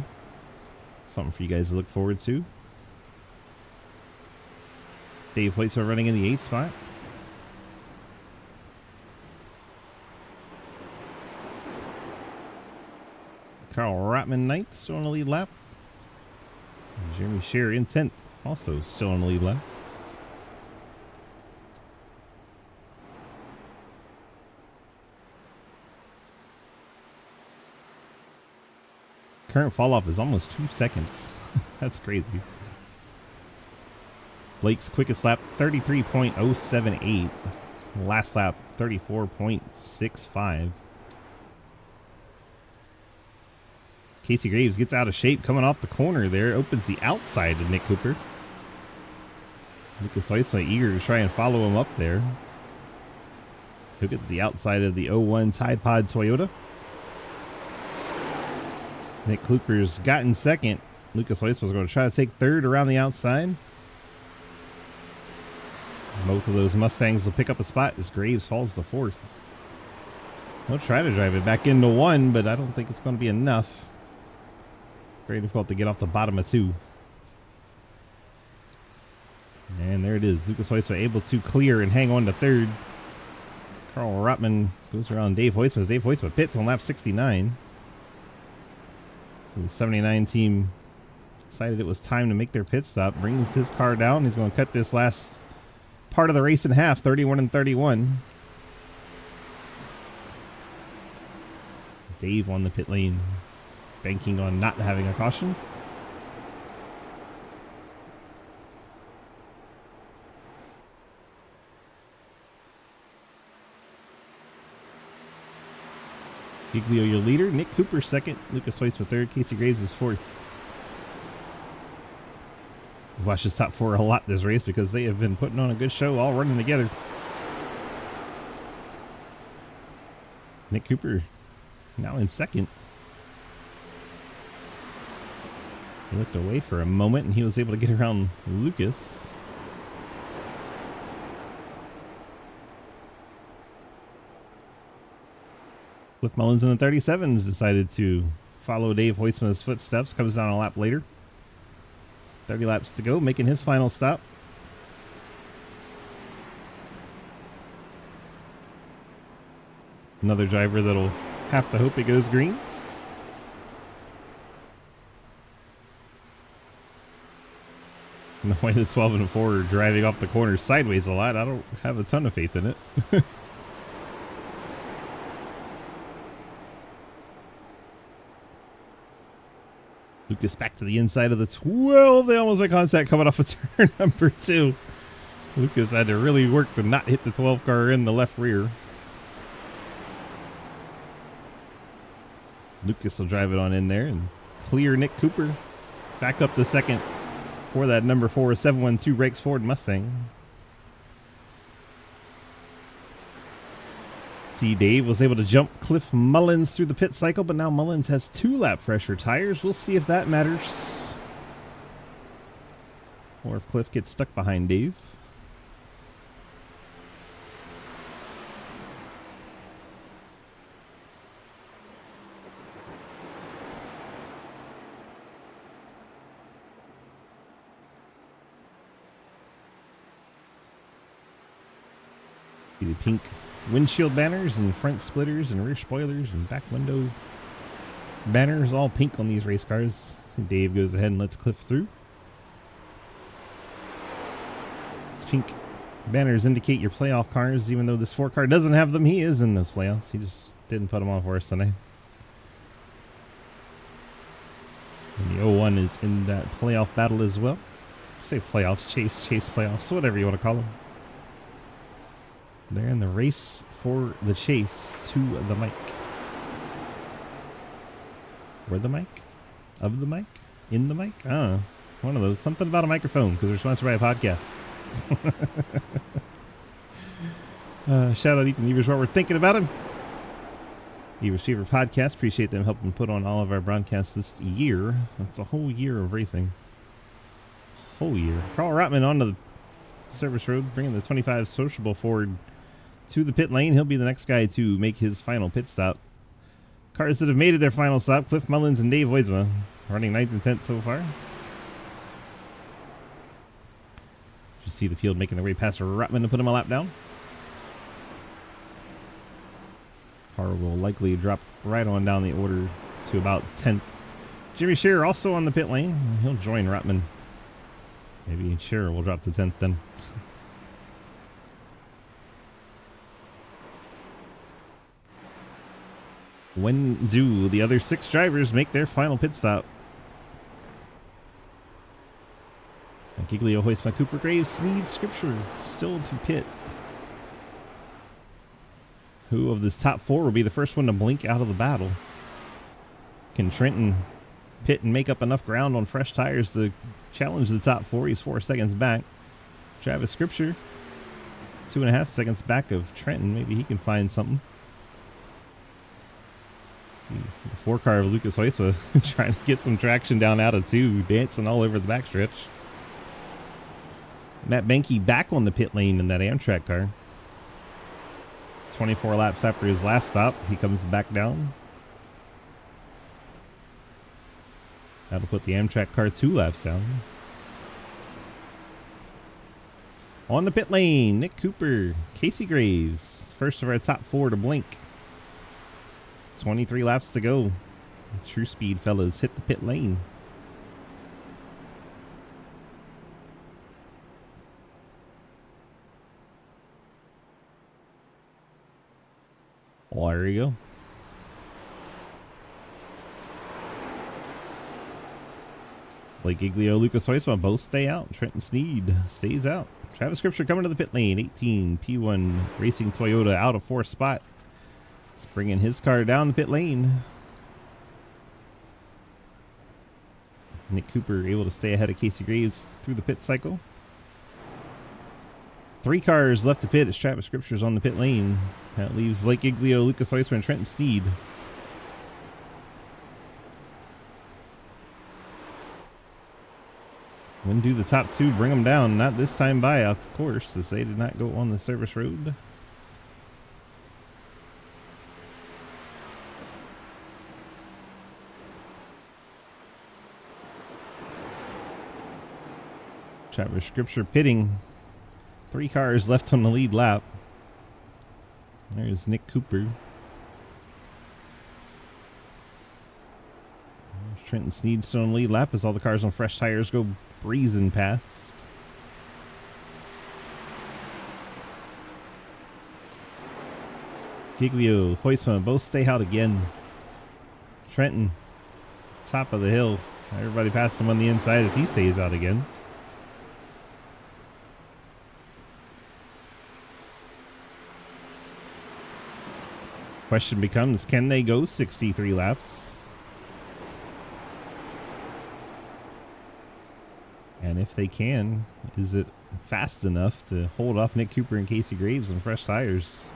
Something for you guys to look forward to. Dave Hoytsma running in the 8th spot. Carl Rattman 9th, still on the lead lap. And Jeremy Scherer in 10th, also still on the lead lap. Current fall off is almost 2 seconds. That's crazy. Blake's quickest lap, 33.078. Last lap, 34.65. Casey Graves gets out of shape coming off the corner there. Opens the outside of Nick Cooper. Lucas Hoytsma eager to try and follow him up there. He'll get to the outside of the 01 Tide Pod Toyota. So Nick Cooper's got in 2nd. Lucas Hoytsma's going to try to take 3rd around the outside. Both of those Mustangs will pick up a spot as Graves falls to 4th. He'll try to drive it back into 1, but I don't think it's going to be enough. Very difficult to get off the bottom of 2. And there it is. Lucas Hoytsma able to clear and hang on to 3rd. Carl Rattman goes around Dave Hoytsma. Dave Hoytsma pits on lap 69. The 79 team decided it was time to make their pit stop. Brings his car down. He's going to cut this last part of the race in half, 31 and 31. Dave on the pit lane, banking on not having a caution. Giglio your leader, Nick Cooper 2nd, Lucas Hoytsma 3rd, Casey Graves is 4th. We've watched this top 4 a lot this race because they have been putting on a good show, all running together. Nick Cooper now in 2nd. He looked away for a moment and he was able to get around Lucas. Cliff Mullins in the 37s decided to follow Dave Hoisman's footsteps. Comes down a lap later. 30 laps to go, making his final stop. Another driver that'll have to hope it goes green. And the way the 12 and 4 are driving off the corner sideways a lot, I don't have a ton of faith in it. Lucas back to the inside of the 12. They almost make contact coming off of turn number 2. Lucas had to really work to not hit the 12 car in the left rear. Lucas will drive it on in there and clear Nick Cooper. Back up the second for that number 4 712 Brakes Ford Mustang. See, Dave was able to jump Cliff Mullins through the pit cycle, but now Mullins has 2 lap fresher tires. We'll see if that matters, or if Cliff gets stuck behind Dave. See the pink windshield banners and front splitters and rear spoilers and back window banners, all pink on these race cars. Dave goes ahead and lets Cliff through. These pink banners indicate your playoff cars. Even though this 4 car doesn't have them, he is in those playoffs. He just didn't put them on for us tonight. And the 01 is in that playoff battle as well. Say playoffs, chase playoffs, whatever you want to call them. They're in the race for the chase to the mic. For the mic? Of the mic? In the mic? I don't know. One of those. Something about a microphone, because they're sponsored by a podcast. Shout out Ethan Evers while we're thinking about him. Evers Fever Podcast. Appreciate them helping put on all of our broadcasts this year. That's a whole year of racing. Whole year. Carl Rotman onto the service road, bringing the 25 sociable Ford to the pit lane. He'll be the next guy to make his final pit stop. Cars that have made it their final stop: Cliff Mullins and Dave Hoisma, running 9th and 10th so far. You see the field making their way past Rotman to put him a lap down. Car will likely drop right on down the order to about 10th. Jimmy Scherer also on the pit lane. He'll join Rotman. Maybe Scherer will drop to 10th then. When do the other 6 drivers make their final pit stop? Giglio, Hoisman, Cooper, Graves, Sneed, Scripture still to pit. Who of this top 4 will be the first one to blink out of the battle? Can Trenton pit and make up enough ground on fresh tires to challenge the top 4? He's 4 seconds back. Travis Scripture, 2.5 seconds back of Trenton. Maybe he can find something. See, the 4 car of Lucas Hoisma trying to get some traction down out of 2, dancing all over the backstretch. Matt Benke back on the pit lane in that Amtrak car. 24 laps after his last stop, he comes back down. That'll put the Amtrak car 2 laps down. On the pit lane, Nick Cooper, Casey Graves, first of our top 4 to blink. 23 laps to go. True speed, fellas, hit the pit lane. Well, there you go. Blake Giglio, Lucas Hoisma both stay out. Trenton Sneed stays out. Travis Scripture coming to the pit lane. 18 P1 Racing Toyota out of 4th spot. It's bringing his car down the pit lane. Nick Cooper able to stay ahead of Casey Graves through the pit cycle. 3 cars left to pit as Travis Scripture's on the pit lane. That leaves Blake Giglio, Lucas Hoisman, and Trenton Sneed. When do the top 2 bring them down? Not this time by, of course, as they did not go on the service road. Travis Scripture pitting. 3 cars left on the lead lap. There's Nick Cooper. There's Trenton Sneed still on the lead lap as all the cars on fresh tires go breezing past. Giglio, Hoisman both stay out again. Trenton, top of the hill. Everybody passed him on the inside as he stays out again. Question becomes, can they go 63 laps? And if they can, is it fast enough to hold off Nick Cooper and Casey Graves on fresh tires?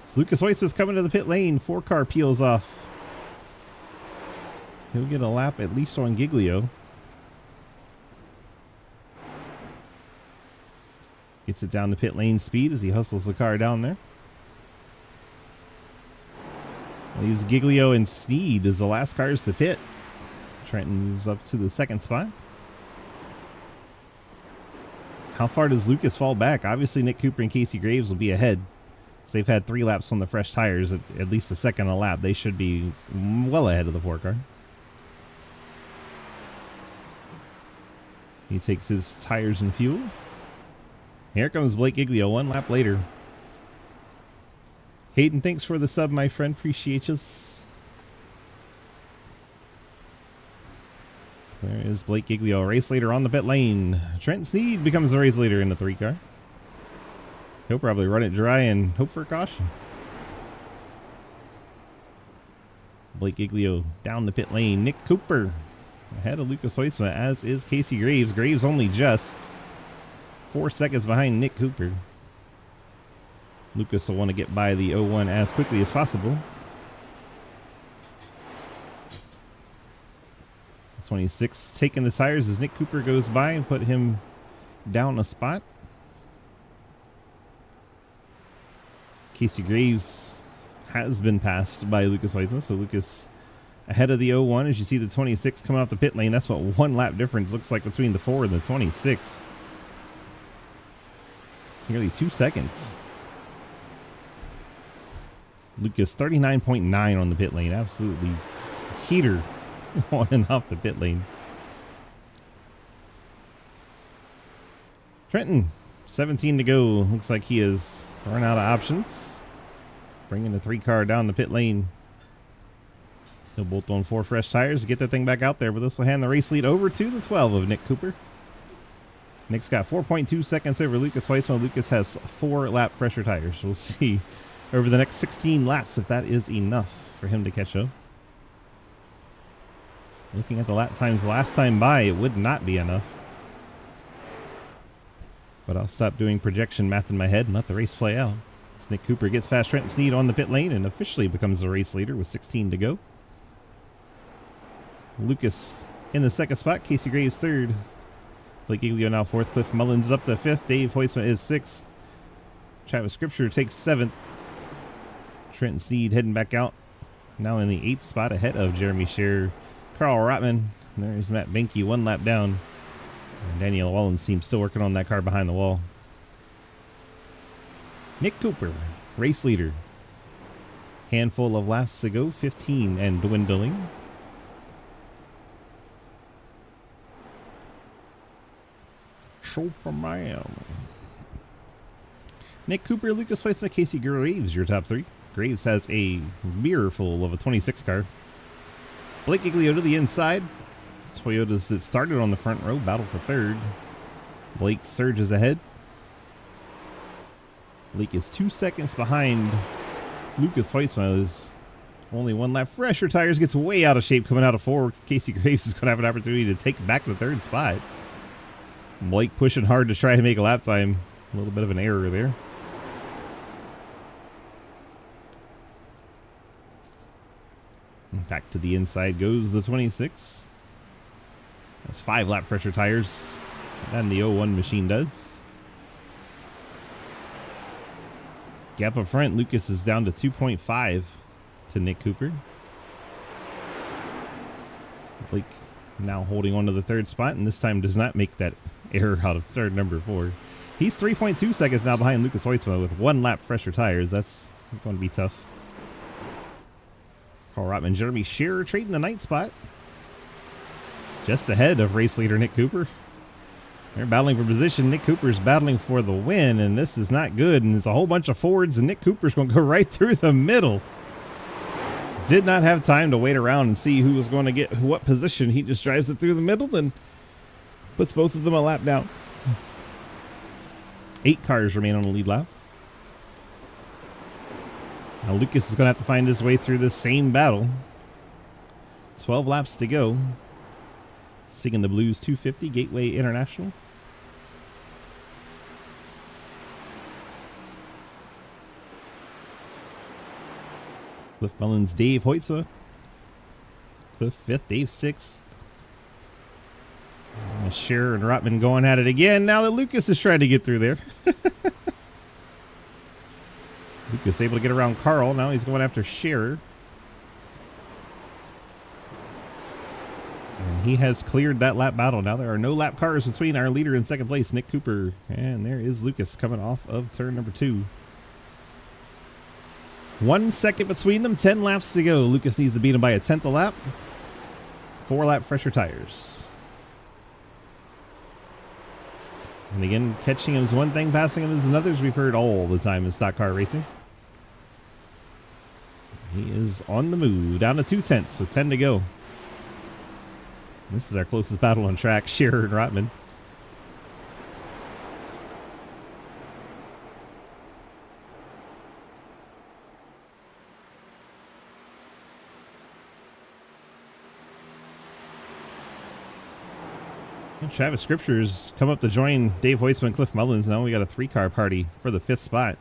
So Lucas Hoyce coming to the pit lane. 4-car peels off. He'll get a lap at least on Giglio. Gets it down to pit lane speed as he hustles the car down there. Leaves Giglio and Sneed as the last cars to pit. Trenton moves up to the 2nd spot. How far does Lucas fall back? Obviously Nick Cooper and Casey Graves will be ahead. So they've had 3 laps on the fresh tires, at least a second a lap. They should be well ahead of the 4-car. He takes his tires and fuel. Here comes Blake Giglio 1 lap later. Hayden, thanks for the sub, my friend. Appreciate you. There is Blake Giglio, race leader on the pit lane. Trent Sneed becomes the race leader in the 3-car. He'll probably run it dry and hope for a caution. Blake Giglio down the pit lane. Nick Cooper ahead of Lucas Hoisma, as is Casey Graves. Graves only just 4 seconds behind Nick Cooper. Lucas will want to get by the 01 as quickly as possible. 26 taking the tires as Nick Cooper goes by and put him down a spot. Casey Graves has been passed by Lucas Weisman, so Lucas ahead of the 01 as you see the 26 coming off the pit lane. That's what 1 lap difference looks like between the 4 and the 26. Nearly 2 seconds. Lucas 39.9 on the pit lane. Absolutely heater on and off the pit lane. Trenton, 17 to go. Looks like he has run out of options. Bringing the 3-car down the pit lane. He'll bolt on 4 fresh tires to get that thing back out there, but this will hand the race lead over to the 12 of Nick Cooper. Nick's got 4.2 seconds over Lucas Weisman. Lucas has 4 lap fresher tires. We'll see over the next 16 laps if that is enough for him to catch up. Looking at the lap times last time by, it would not be enough. But I'll stop doing projection math in my head and let the race play out. As Nick Cooper gets past Trenton Sneed on the pit lane and officially becomes the race leader with 16 to go. Lucas in the 2nd spot, Casey Graves 3rd. Blake Giglio now 4th, Cliff Mullins is up to 5th, Dave Hoisman is 6th. Travis Scripture takes 7th. Trenton Sneed heading back out, now in the 8th spot ahead of Jeremy Scherer. Carl Rotman, there's Matt Benke 1 lap down. And Daniel Wallenstein still working on that car behind the wall. Nick Cooper, race leader. Handful of laps to go, 15 and dwindling. Superman. Nick Cooper, Lucas Weisman, Casey Graves, your top 3. Graves has a mirror full of a 26 car. Blake Giglio to the inside. Toyotas that started on the front row battle for 3rd. Blake surges ahead. Blake is 2 seconds behind Lucas Weisman. Is only 1 lap fresher tires, gets way out of shape coming out of 4. Casey Graves is going to have an opportunity to take back the 3rd spot. Blake pushing hard to try to make a lap time. A little bit of an error there. Back to the inside goes the 26. That's 5 lap fresher tires. And the 01 machine does. Gap up front, Lucas is down to 2.5 to Nick Cooper. Blake now holding on to the 3rd spot, and this time does not make that error out of turn number 4. He's 3.2 seconds now behind Lucas Hoytsma with 1 lap fresher tires. That's going to be tough. Carl Rotman, Jeremy Shearer trading the 9th spot. Just ahead of race leader Nick Cooper. They're battling for position. Nick Cooper's battling for the win, and this is not good. And it's a whole bunch of Fords, and Nick Cooper's going to go right through the middle. Did not have time to wait around and see who was going to get what position. He just drives it through the middle and puts both of them a lap down. 8 cars remain on the lead lap. Now Lucas is going to have to find his way through this same battle. 12 laps to go. Singing the Blues 250 Gateway International. Cliff Mullins, Dave Hoytsma. Cliff 5th, Dave 6th. Scherer and Rotman going at it again. Now that Lucas is trying to get through there. Lucas able to get around Carl. Now he's going after Scherer. And he has cleared that lap battle. Now there are no lap cars between our leader in second place, Nick Cooper. And there is Lucas coming off of turn number 2. 1 second between them, 10 laps to go. Lucas needs to beat him by a 10th a lap. 4 lap fresher tires. And again, catching him is one thing, passing him is another, as we've heard all the time in stock car racing. He is on the move, down to 2/10 with 10 to go. This is our closest battle on track, Scherer and Rotman. And Travis Scriptures come up to join Dave Hoytsma and Cliff Mullins. Now we got a 3-car party for the 5th spot.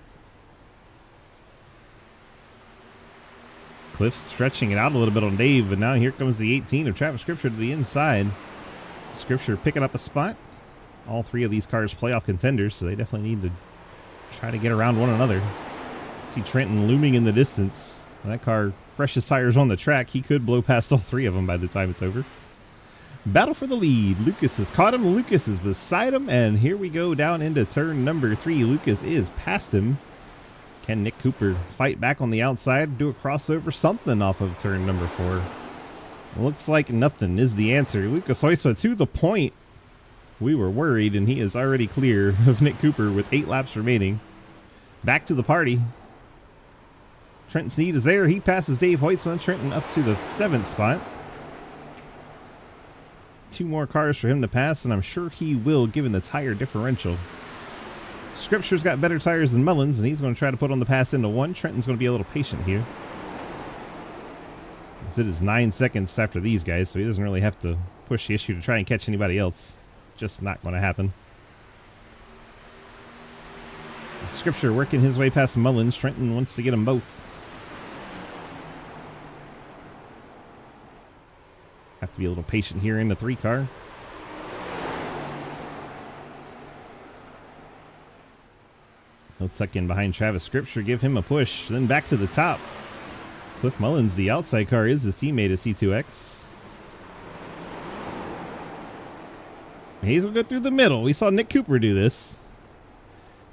Cliff stretching it out a little bit on Dave, but now here comes the 18 of Travis Scripture to the inside. Scripture picking up a spot. All 3 of these cars playoff contenders, so they definitely need to try to get around one another. See Trenton looming in the distance. That car, freshest tires on the track, he could blow past all 3 of them by the time it's over. Battle for the lead. Lucas has caught him. Lucas is beside him. And here we go down into turn number 3. Lucas is past him. Can Nick Cooper fight back on the outside? Do a crossover? Something off of turn number 4. Looks like nothing is the answer. Lucas Hoytsma to the point. We were worried, and he is already clear of Nick Cooper with 8 laps remaining. Back to the party. Trenton Sneed is there. He passes Dave Hoytsma. Trenton up to the 7th spot. 2 more cars for him to pass, and I'm sure he will, given the tire differential. Scripture's got better tires than Mullins, and he's going to try to put on the pass into 1. Trenton's going to be a little patient here. As it is 9 seconds after these guys, so he doesn't really have to push the issue to try and catch anybody else. Just not going to happen. Scripture working his way past Mullins. Trenton wants to get them both. Have to be a little patient here in the 3-car. He'll tuck in behind Travis Scripture, give him a push, then back to the top. Cliff Mullins, the outside car, is his teammate at C2X. He's going to go through the middle. We saw Nick Cooper do this.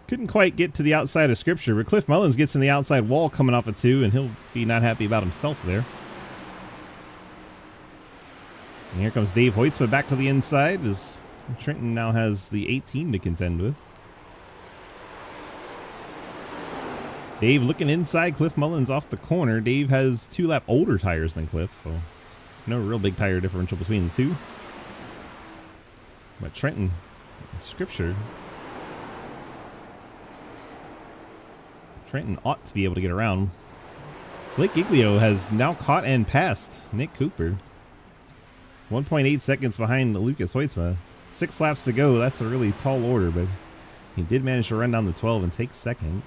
Couldn't quite get to the outside of Scripture, but Cliff Mullins gets in the outside wall coming off of 2, and he'll be not happy about himself there. And here comes Dave Hoytsma back to the inside, as Trenton now has the 18 to contend with. Dave looking inside, Cliff Mullins off the corner. Dave has 2 lap older tires than Cliff, so no real big tire differential between the 2. But Trenton, Scripture, Trenton ought to be able to get around. Blake Giglio has now caught and passed Nick Cooper. 1.8 seconds behind Lucas Hoytsma. 6 laps to go. That's a really tall order, but he did manage to run down the 12 and take second.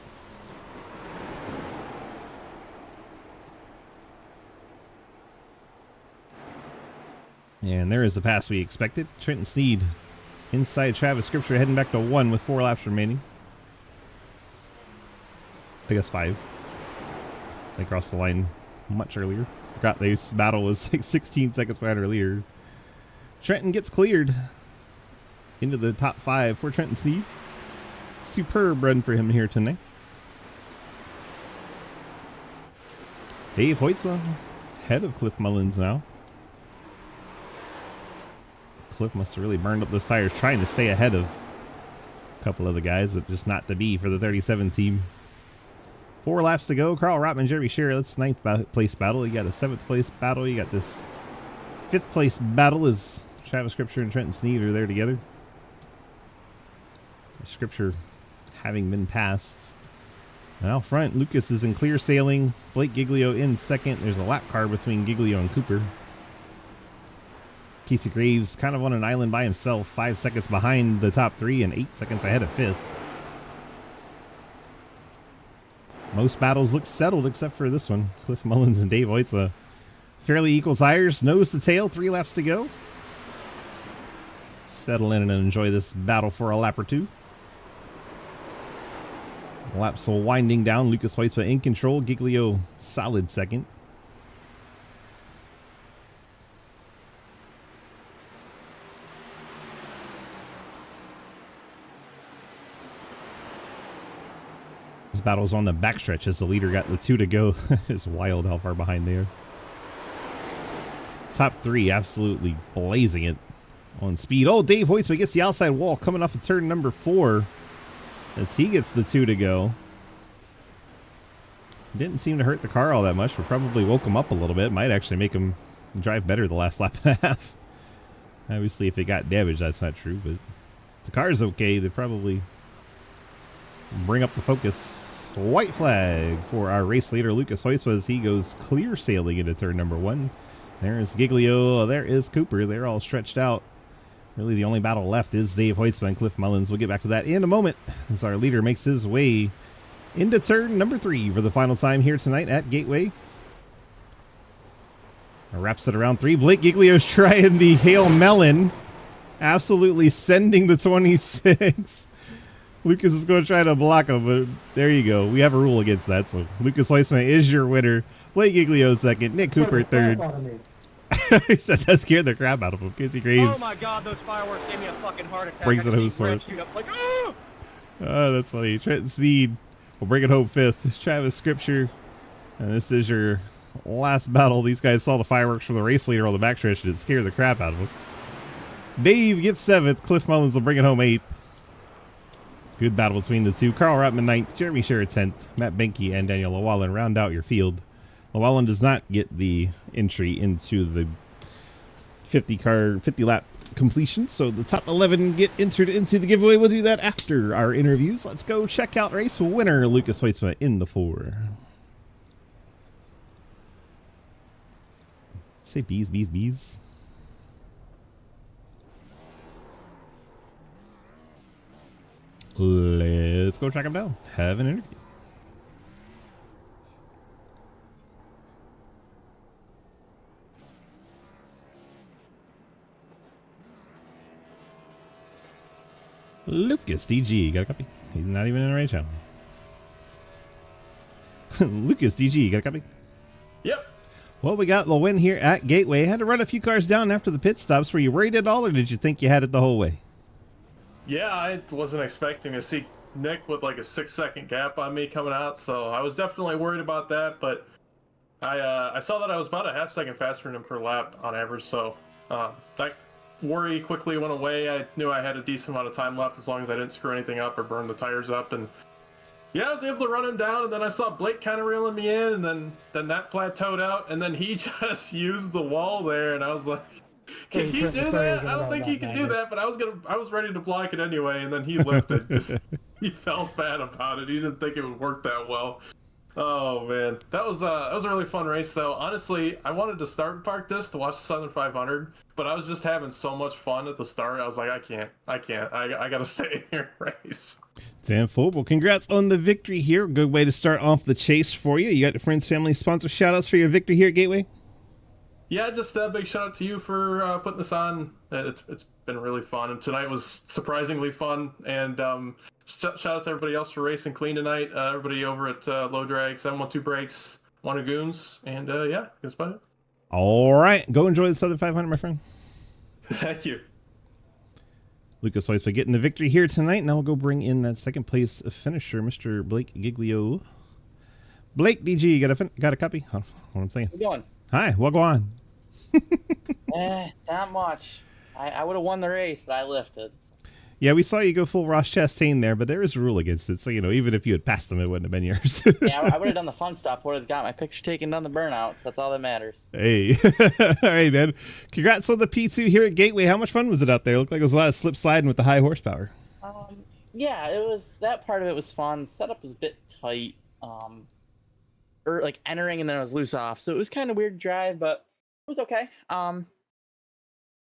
And there is the pass we expected. Trenton Sneed inside Travis Scripture, heading back to 1 with 4 laps remaining. I guess 5. They crossed the line much earlier. Forgot this battle was like 16 seconds behind our leader. Trenton gets cleared. into the top 5 for Trenton Sneed. Superb run for him here tonight. Dave Hoytsma ahead of Cliff Mullins now. Cliff must have really burned up those tires trying to stay ahead of a couple of the guys, but just not to be for the 37 team. 4 laps to go. Carl Rotman, Jeremy Scherer, that's 9th place battle. You got a 7th place battle. You got this 5th place battle as Travis Scripture and Trenton Sneed are there together. Scripture having been passed. And out front, Lucas is in clear sailing. Blake Giglio in 2nd. There's a lap car between Giglio and Cooper. Casey Graves kind of on an island by himself, 5 seconds behind the top 3 and 8 seconds ahead of 5th. Most battles look settled except for this one. Cliff Mullins and Dave Hoytsma. Fairly equal tires, nose to tail, 3 laps to go. Settle in and enjoy this battle for a lap or 2. Laps winding down. Lucas Hoytsma in control. Giglio solid 2nd. This battle's on the backstretch as the leader got the 2 to go. It's wild how far behind they are. Top 3 absolutely blazing it on speed. Oh, Dave Hoytsma gets the outside wall coming off of turn number 4 as he gets the 2 to go. Didn't seem to hurt the car all that much, but probably woke him up a little bit. Might actually make him drive better the last lap and a half. Obviously, if it got damaged, that's not true, but the car's okay. They probably bring up the focus. White flag for our race leader, Lucas Hoytsma, as he goes clear sailing into turn number 1. There's Giglio. There is Cooper. They're all stretched out. Really, the only battle left is Dave Hoytsma and Cliff Mullins. We'll get back to that in a moment as our leader makes his way into turn number 3 for the final time here tonight at Gateway. Wraps it around 3. Blake Giglio's trying the Hail Melon. Absolutely sending the 26. Lucas is going to try to block him, but there you go. We have a rule against that, so Lucas Hoytsma is your winner. Blake Giglio 2nd. Nick Cooper 3rd. He said that scared the crap out of him. Casey Graves. Oh my god, those fireworks gave me a fucking heart attack. Brings it home for like, oh! Oh, that's funny. Trenton Sneed will bring it home 5th. Travis Scripture. And this is your last battle. These guys saw the fireworks from the race leader on the backstretch and it scared the crap out of him. Dave gets 7th. Cliff Mullins will bring it home 8th. Good battle between the 2. Carl Rotman 9th. Jeremy Scherer 10th. Matt Benke and Daniel Llewellyn round out your field. Llewellyn does not get the entry into the 50 lap completion, so the top 11 get entered into the giveaway. We'll do that after our interviews. Let's go check out race winner Lucas Hoytsma in the 4. Say bees, bees, bees. Let's go track him down. Have an interview. Lucas DG, got a copy? He's not even in the right channel. Lucas DG, got a copy? Yep. Well, we got the win here at Gateway. Had to run a few cars down after the pit stops. Were you worried at all, or did you think you had it the whole way? Yeah, I wasn't expecting to see Nick with like a 6-second gap on me coming out, so I was definitely worried about that, but I saw that I was about a half second faster than him per lap on average, so that worry quickly went away. I knew I had a decent amount of time left as long as I didn't screw anything up or burn the tires up, and yeah, I was able to run him down, and then I saw Blake kind of reeling me in, and then that plateaued out, and then he just used the wall there, and I was like, can he do that? I don't think he can do that, but I was ready to block it anyway, and then he lifted because he felt bad about it. He didn't think it would work that well. Oh man, that was a really fun race though. Honestly, I wanted to start and park this to watch the Southern 500, but I was just having so much fun at the start. I was like, I can't. I gotta stay here and race. Tenfold. Well, congrats on the victory here. Good way to start off the chase for you. You got the friends, family, sponsor shout outs for your victory here at Gateway? Yeah, just a big shout out to you for putting this on. It's been really fun, and tonight was surprisingly fun. And shout out to everybody else for racing clean tonight. Everybody over at Low Drag, 712 Brakes, One Goons, and yeah, that's about it. All right, go enjoy the Southern 500, my friend. Thank you. Lucas Hoyce getting the victory here tonight. Now we'll go bring in that second place finisher, Mr. Blake Giglio. Blake DG, got a copy? What I'm saying. How you doing? Hi, what go on? Not much. I would have won the race, but I lifted. Yeah, we saw you go full Ross Chastain there, but there is a rule against it. So, even if you had passed them, it wouldn't have been yours. Yeah, I would have done the fun stuff. Would have got my picture taken down the burnouts. That's all that matters. Hey. All right, man. Congrats on the P2 here at Gateway. How much fun was it out there? It looked like it was a lot of slip sliding with the high horsepower. Yeah, it was. That part of it was fun. Setup was a bit tight. Or like entering and then it was loose off. So it was kind of weird to drive, but it was okay.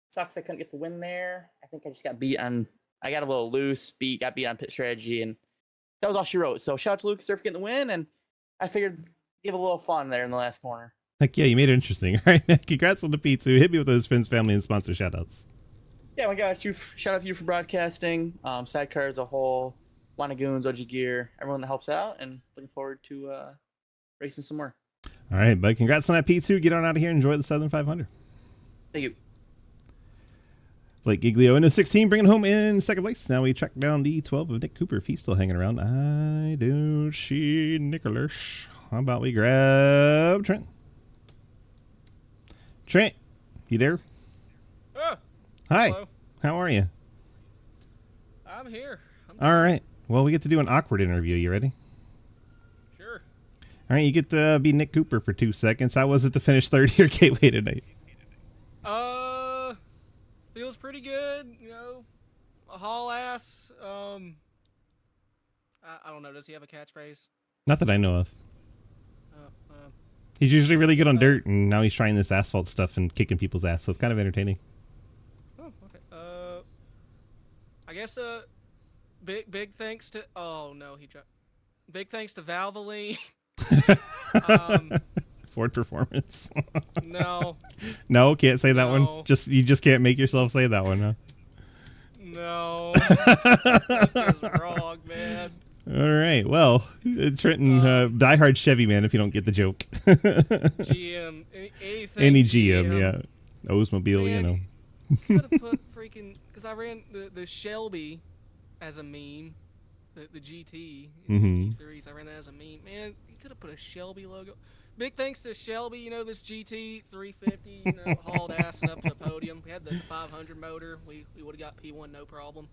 Sucks I couldn't get the win there. I think I just got beat on. I got a little loose, got beat on pit strategy, and that was all she wrote. So shout out to Lucas there for getting the win, and I figured give a little fun there in the last corner. Heck yeah, you made it interesting. All right, man. Congrats on the P2. Hit me with those friends, family, and sponsor shoutouts. Yeah, my gosh, shout out to you for broadcasting, SIDECAR as a whole, Goons, OG Gear, everyone that helps out, and looking forward to racing some more. All right, bud. Congrats on that P2. Get on out of here and enjoy the Southern 500. Thank you. Blake Giglio in the 16, bringing home in second place. Now we track down the 12 of Nick Cooper if he's still hanging around. I don't see Nicholas. How about we grab Trent? Trent, you there? Hi. Hello. How are you? I'm here. All right. Well, we get to do an awkward interview. You ready? Sure. All right. You get to be Nick Cooper for 2 seconds. How was it to finish third here at Gateway tonight? Feels pretty good. A haul ass. I don't know. Does he have a catchphrase? Not that I know of. He's usually really good on dirt, and now he's trying this asphalt stuff and kicking people's ass, so it's kind of entertaining. Oh, okay. I guess big thanks to. Oh no, he dropped. Big thanks to Valvoline. Ford Performance. No. No, can't say that No. one. You just can't make yourself say that one, huh? No. That's just wrong, man. All right. Well, Trenton, diehard Chevy man, if you don't get the joke. GM, anything. Any GM, yeah. Oldsmobile, Man, you could have put freaking, because I ran the Shelby as a meme, the GT, GT3s. I ran that as a meme. Man, you could have put a Shelby logo. Big thanks to Shelby, this GT 350, hauled ass enough to the podium. We had the 500 motor. We would have got P1 no problem.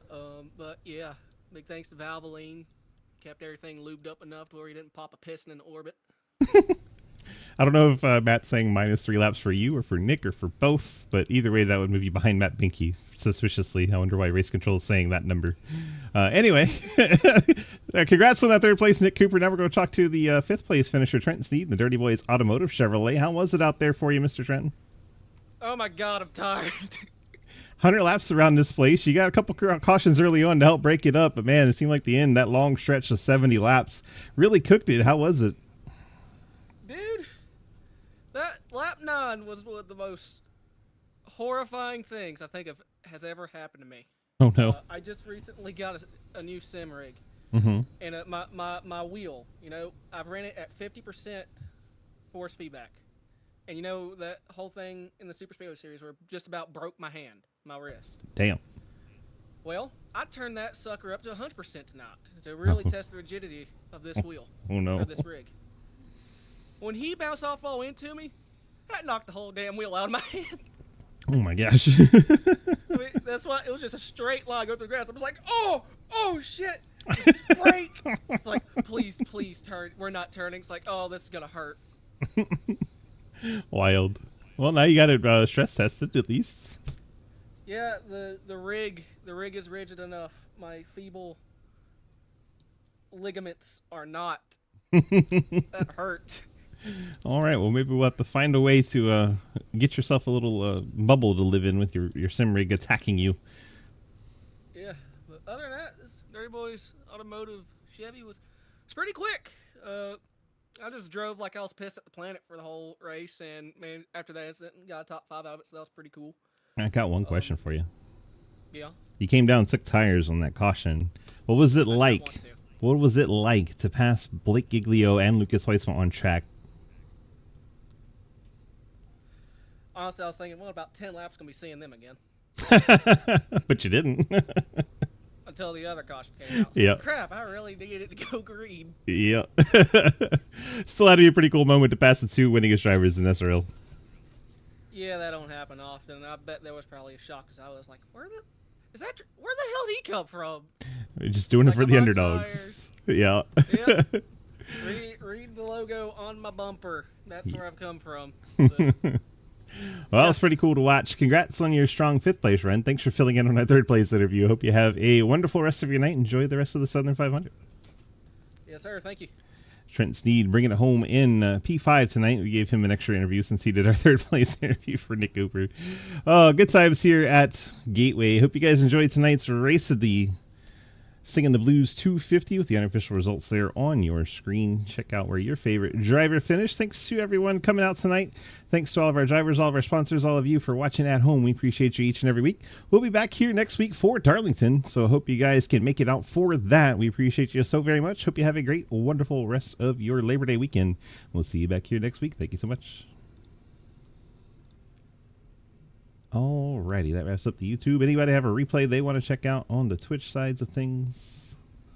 But yeah, big thanks to Valvoline. Kept everything lubed up enough to where he didn't pop a piston in orbit. I don't know if Matt's saying -3 laps for you or for Nick or for both, but either way, that would move you behind Matt Binky suspiciously. I wonder why Race Control is saying that number. Anyway, congrats on that third place, Nick Cooper. Now we're going to talk to the fifth place finisher, Trenton Sneed, the Dirty Boys Automotive Chevrolet. How was it out there for you, Mr. Trenton? Oh my God, I'm tired. 100 laps around this place. You got a couple cautions early on to help break it up, but man, it seemed like the end, that long stretch of 70 laps, really cooked it. How was it? Dude, that lap 9 was one of the most horrifying things I think has ever happened to me. Oh no! I just recently got a new sim rig, and my wheel. I've ran it at 50% force feedback, and that whole thing in the Super Speedway series where just about broke my wrist. Damn. Well, I turned that sucker up to 100% tonight to really test the rigidity of this wheel. Oh no! Of this rig. When he bounced off all into me, that knocked the whole damn wheel out of my hand. Oh my gosh. I mean, that's why it was just a straight line go through the grass. I was like, oh shit, brake. It's like, please turn. We're not turning. It's like, oh, this is gonna hurt. Wild. Well, now you got it stress tested at least. Yeah, the rig is rigid enough. My feeble ligaments are not. That hurt. All right, well, maybe we'll have to find a way to get yourself a little bubble to live in with your sim rig attacking you. Yeah, but other than that, this Dirty Boys Automotive Chevy was pretty quick. I just drove like I was pissed at the planet for the whole race, and man, after that incident, got a top 5 out of it, so that was pretty cool. I got one question for you. Yeah. You came down 6 tires on that caution. What was it like? What was it like to pass Blake Giglio and Lucas Hoyce on track? Honestly, I was thinking, well, about 10 laps, gonna be seeing them again. But you didn't. Until the other caution came out. So, Yeah. crap, I really needed it to go green. Yeah. Still had to be a pretty cool moment to pass the 2 winningest drivers in SRL. Yeah, that don't happen often. I bet there was probably a shock because I was like, where the hell did he come from? We're just doing it It's for like, the I'm on underdogs. Yeah. Yep. Read the logo on my bumper. That's where I've come from. So, Well, it's pretty cool to watch. Congrats on your strong 5th place run. Thanks for filling in on our 3rd place interview. Hope you have a wonderful rest of your night. Enjoy the rest of the Southern 500. yes, sir. Thank you. Trent Sneed bringing it home in P5 tonight. We gave him an extra interview since he did our 3rd place interview for Nick Cooper. Good times here at Gateway. Hope you guys enjoyed tonight's race of the Singing the Blues 250 with the unofficial results there on your screen. Check out where your favorite driver finished. Thanks to everyone coming out tonight. Thanks to all of our drivers, all of our sponsors, all of you for watching at home. We appreciate you each and every week. We'll be back here next week for Darlington, so I hope you guys can make it out for that. We appreciate you so very much. Hope you have a great, wonderful rest of your Labor Day weekend. We'll see you back here next week. Thank you so much. Alrighty, that wraps up the YouTube. Anybody have a replay they want to check out on the Twitch sides of things?